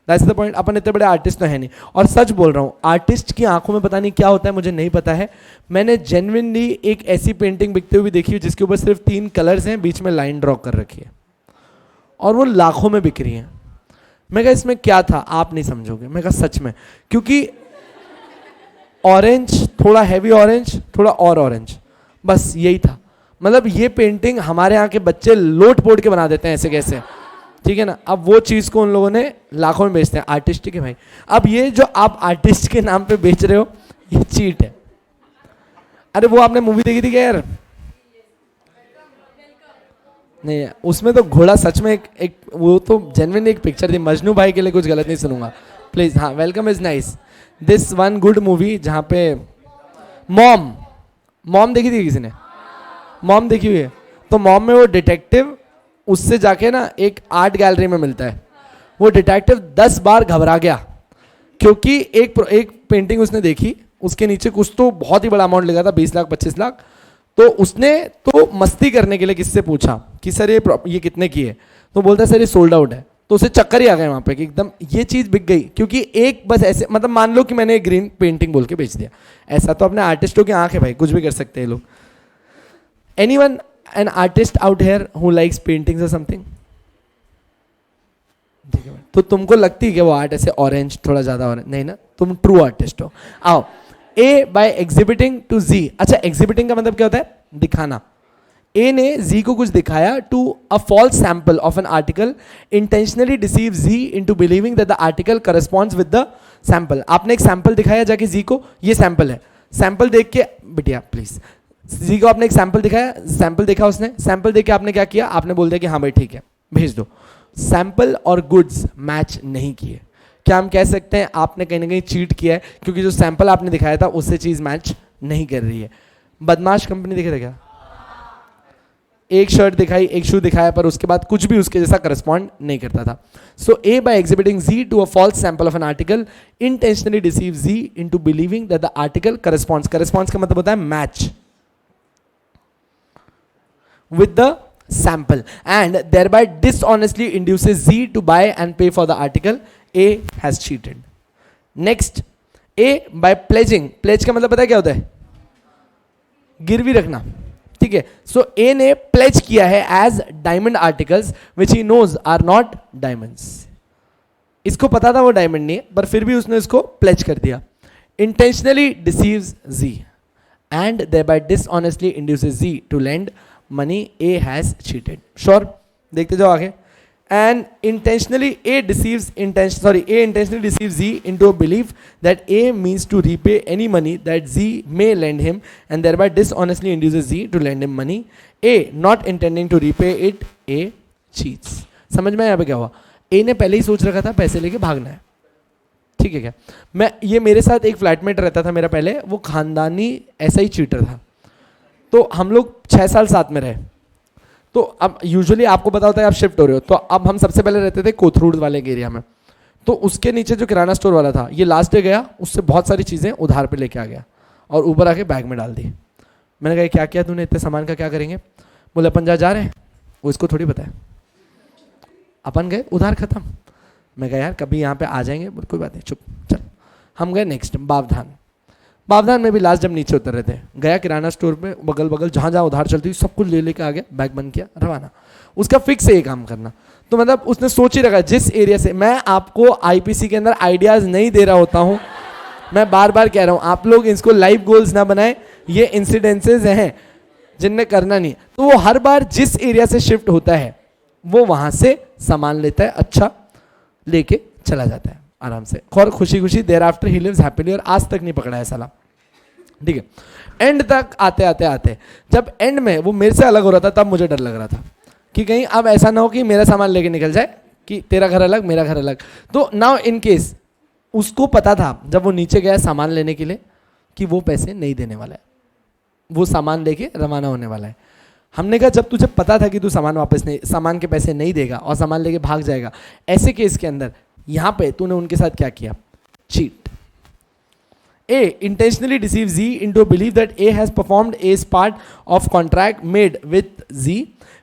That's the point. अपन इतने बड़े आर्टिस्ट तो है नहीं, और सच बोल रहा हूँ आर्टिस्ट की आंखों में पता नहीं क्या होता है, मुझे नहीं पता है. मैंने जेन्युइनली एक ऐसी पेंटिंग बिकते हुए देखी है जिसके ऊपर सिर्फ 3 कलर्स हैं, बीच में लाइन ड्रॉ कर रखी है, और वो लाखों में बिक रही है. मैं कहा इसमें क्या था, आप नहीं समझोगे. मैं कहा सच में, क्योंकि ऑरेंज, थोड़ा हैवी ऑरेंज, थोड़ा और ऑरेंज, बस यही था. मतलब ये पेंटिंग हमारे यहाँ के बच्चे लोट पोट के बना देते हैं ऐसे कैसे, ठीक है ना. अब वो चीज़ को उन लोगों ने लाखों में बेचते हैं. आर्टिस्टिक है भाई. अब ये जो आप आर्टिस्ट के नाम पे बेच रहे हो ये चीट है. अरे वो आपने मूवी देखी थी क्या यार? नहीं, उसमें तो घोड़ा सच में एक वो तो जेन्युइन एक पिक्चर थी. मजनू भाई के लिए कुछ गलत नहीं सुनूंगा प्लीज. हाँ, welcome is nice. This one good movie जहाँ पे मॉम देखी थी किसी ने? मॉम देखी हुई है. तो मॉम में वो डिटेक्टिव उससे जाके ना एक आर्ट गैलरी में मिलता है. वो डिटेक्टिव 10 बार घबरा गया क्योंकि एक पेंटिंग उसने देखी, उसके नीचे कुछ तो बहुत ही बड़ा अमाउंट लिखा था, 20 लाख 25 लाख. तो उसने तो मस्ती करने के लिए किससे पूछा कि सर ये कितने की है, तो बोलता है सर ये सोल्ड आउट है. तो उसे चक्कर ही आ गए वहाँ पे कि एकदम ये चीज़ बिक गई, क्योंकि एक बस ऐसे, मतलब मान लो कि मैंने एक ग्रीन पेंटिंग बोल के बेच दिया. ऐसा तो अपने आर्टिस्टों की आंख है भाई, कुछ भी कर सकते हैं लोग. Anyone an artist out here who likes paintings और समथिंग? ठीक है, तो तुमको लगती है कि वो आर्ट ऐसे ऑरेंज, थोड़ा ज़्यादा ऑरेंज नहीं ना, तुम ट्रू आर्टिस्ट हो. आओ, A by exhibiting to Z. अच्छा, एग्जिबिटिंग का मतलब क्या होता है? दिखाना. A ने Z को कुछ दिखाया to a false sample of an article, intentionally deceive Z into believing that the article corresponds with the sample. आपने एक सैंपल दिखाया जाके Z को, ये सैंपल है. सैंपल देख के, बिटिया प्लीज, Z को आपने एक सैंपल दिखाया, सैंपल देखा उसने, सैंपल देख के आपने क्या किया, आपने बोल दिया कि हाँ भाई ठीक है भेज दो. सैंपल और गुड्स मैच नहीं किए. क्या हम कह सकते हैं आपने कहीं ना कहीं चीट किया है, क्योंकि जो सैंपल आपने दिखाया था उससे चीज मैच नहीं कर रही है. बदमाश कंपनी देखे थे क्या? एक शर्ट दिखाई, एक शू दिखाया, पर उसके बाद कुछ भी उसके जैसा करस्पॉन्ड नहीं करता था. So A by exhibiting Z to a false sample of an article intentionally deceive Z into believing that the article corresponds. Corresponds का मतलब होता है match with the sample, and thereby dishonestly induces Z to buy and pay for the article. A has cheated. Next, A by pledging. Pledge का मतलब पता है क्या होता है? गिरवी रखना. ठीक है. So A ने pledge किया है as diamond articles which he knows are not diamonds. इसको पता था वो डायमंड नहीं है, पर फिर भी उसने इसको pledge कर दिया. Intentionally deceives Z and thereby dishonestly induces Z to lend money. A has cheated. Sure, देखते जाओ आगे. And intentionally A intentionally deceives Z into a belief that A means to repay any money that Z may lend him, and thereby dishonestly induces Z to lend him money. A not intending to repay it, A cheats. समझ में यहाँ पे क्या हुआ? A ने पहले ही सोच रखा था पैसे लेके भागना है. ठीक है क्या? ये मेरे साथ एक फ्लैटमेट रहता था मेरा पहले, वो खानदानी ऐसा ही चीटर था. तो हम लोग 6 साल साथ में रहे. तो अब यूजुअली आपको पता होता है आप शिफ्ट हो रहे हो, तो अब हम सबसे पहले रहते थे कोथरूड वाले एरिया में, तो उसके नीचे जो किराना स्टोर वाला था, ये लास्ट डे गया, उससे बहुत सारी चीज़ें उधार पे लेके आ गया और ऊपर आके बैग में डाल दी। मैंने कहा क्या किया तूने, इतने सामान का क्या करेंगे? बोले अपन जा रहे हैं, वो इसको थोड़ी पता है। अपन गए, उधार खत्म। मैं कहा यार कभी यहाँ पे आ जाएंगे, बोले कोई बात नहीं चुप चल। हम गए नेक्स्ट बावधान। बावधान में भी लास्ट जब नीचे उतर रहे थे, गया किराना स्टोर पे, बगल बगल जहाँ जहाँ उधार चलती सब कुछ ले लेके आ गया, बैग बंद किया, रवाना। उसका फिक्स है ये काम करना। तो मतलब उसने सोच ही रखा जिस एरिया से, मैं आपको आईपीसी के अंदर आइडियाज नहीं दे रहा होता हूँ, मैं बार बार कह रहा हूँ आप लोग इसको लाइफ गोल्स ना बनाएं, ये इंसिडेंसेस हैं जिनने करना नहीं। तो वो हर बार जिस एरिया से शिफ्ट होता है वो वहां से सामान लेता है, अच्छा लेके चला जाता है आराम से, और खुशी खुशी thereafter he lives happily, और आज तक नहीं पकड़ा है साला। ठीक है, एंड तक आते आते आते जब एंड में वो मेरे से अलग हो रहा था, तब मुझे डर लग रहा था कि कहीं अब ऐसा ना हो कि मेरा सामान लेके निकल जाए, कि तेरा घर अलग मेरा घर अलग। तो नाउ इन केस उसको पता था जब वो नीचे गया सामान लेने के लिए कि वो पैसे नहीं देने वाला है, वो सामान लेके रवाना होने वाला है। हमने कहा जब तुझे पता था कि तू सामान वापस नहीं, सामान के पैसे नहीं देगा और सामान लेके भाग जाएगा, ऐसे केस के अंदर यहां पे तूने उनके साथ क्या किया? Cheat. A intentionally deceives Z into a belief that A has performed A's part of contract made with Z,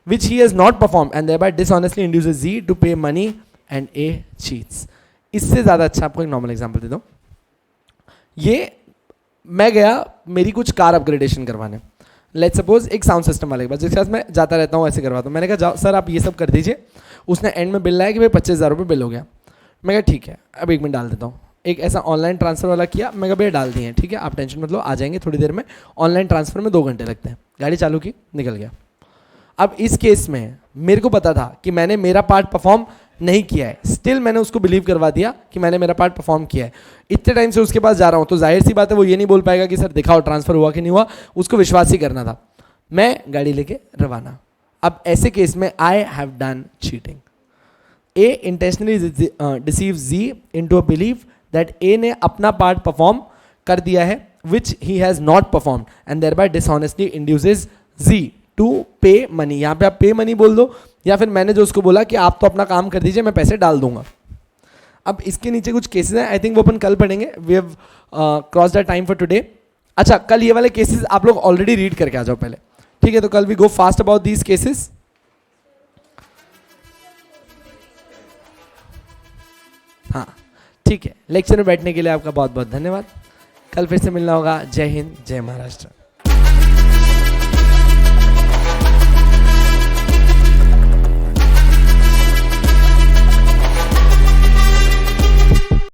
which he has not performed, and thereby dishonestly induces Z to pay money and A cheats. इससे ज़्यादा अच्छा आपको एक normal example दे दूँ। ये मैं गया मेरी कुछ कार अपग्रेडेशन करवाने, लेट्स सपोज एक साउंड सिस्टम वाले के पास, जिसके पास मैं जाता रहता हूँ, ऐसे करवाता हूँ। मैंने कहा जाओ सर आप ये सब कर दीजिए। उसने एंड में बिल लाया कि भाई 25,000 रुपये बिल हो गया। मैं कहा ठीक है, अब 1 मिनट डाल देता हूँ। एक ऐसा ऑनलाइन ट्रांसफर वाला किया, मैं कहा भैया डाल दिए हैं, ठीक है आप टेंशन मत लो, आ जाएंगे थोड़ी देर में। ऑनलाइन ट्रांसफर में 2 घंटे लगते हैं। गाड़ी चालू की, निकल गया। अब इस केस में मेरे को पता था कि मैंने मेरा पार्ट परफॉर्म नहीं किया है, स्टिल मैंने उसको बिलीव करवा दिया कि मैंने मेरा पार्ट परफॉर्म किया है। इतने टाइम से उसके पास जा रहा हूँ, तो जाहिर सी बात है वो ये नहीं बोल पाएगा कि सर दिखाओ ट्रांसफर हुआ कि नहीं हुआ, उसको विश्वास ही करना था। मैं गाड़ी लेके रवाना। अब ऐसे केस में I have done cheating. A intentionally deceive Z into a believe that A ने अपना पार्ट परफॉर्म कर दिया है, which he has not perform, and thereby dishonestly induces Z to pay money. यहाँ पे आप पे मनी बोल दो, या फिर मैंने जो उसको बोला कि आप तो अपना काम कर दीजिए मैं पैसे डाल दूंगा। अब इसके नीचे कुछ केसेस हैं, आई थिंक वो अपन कल पढ़ेंगे। We have crossed the time for today. अच्छा कल ये वाले केसेस आप लोग ऑलरेडी रीड करके आ जाओ पहले, ठीक है? तो कल we go fast about these cases. हाँ ठीक है, लेक्चर में बैठने के लिए आपका बहुत बहुत धन्यवाद। कल फिर से मिलना होगा। जय हिंद, जय महाराष्ट्र।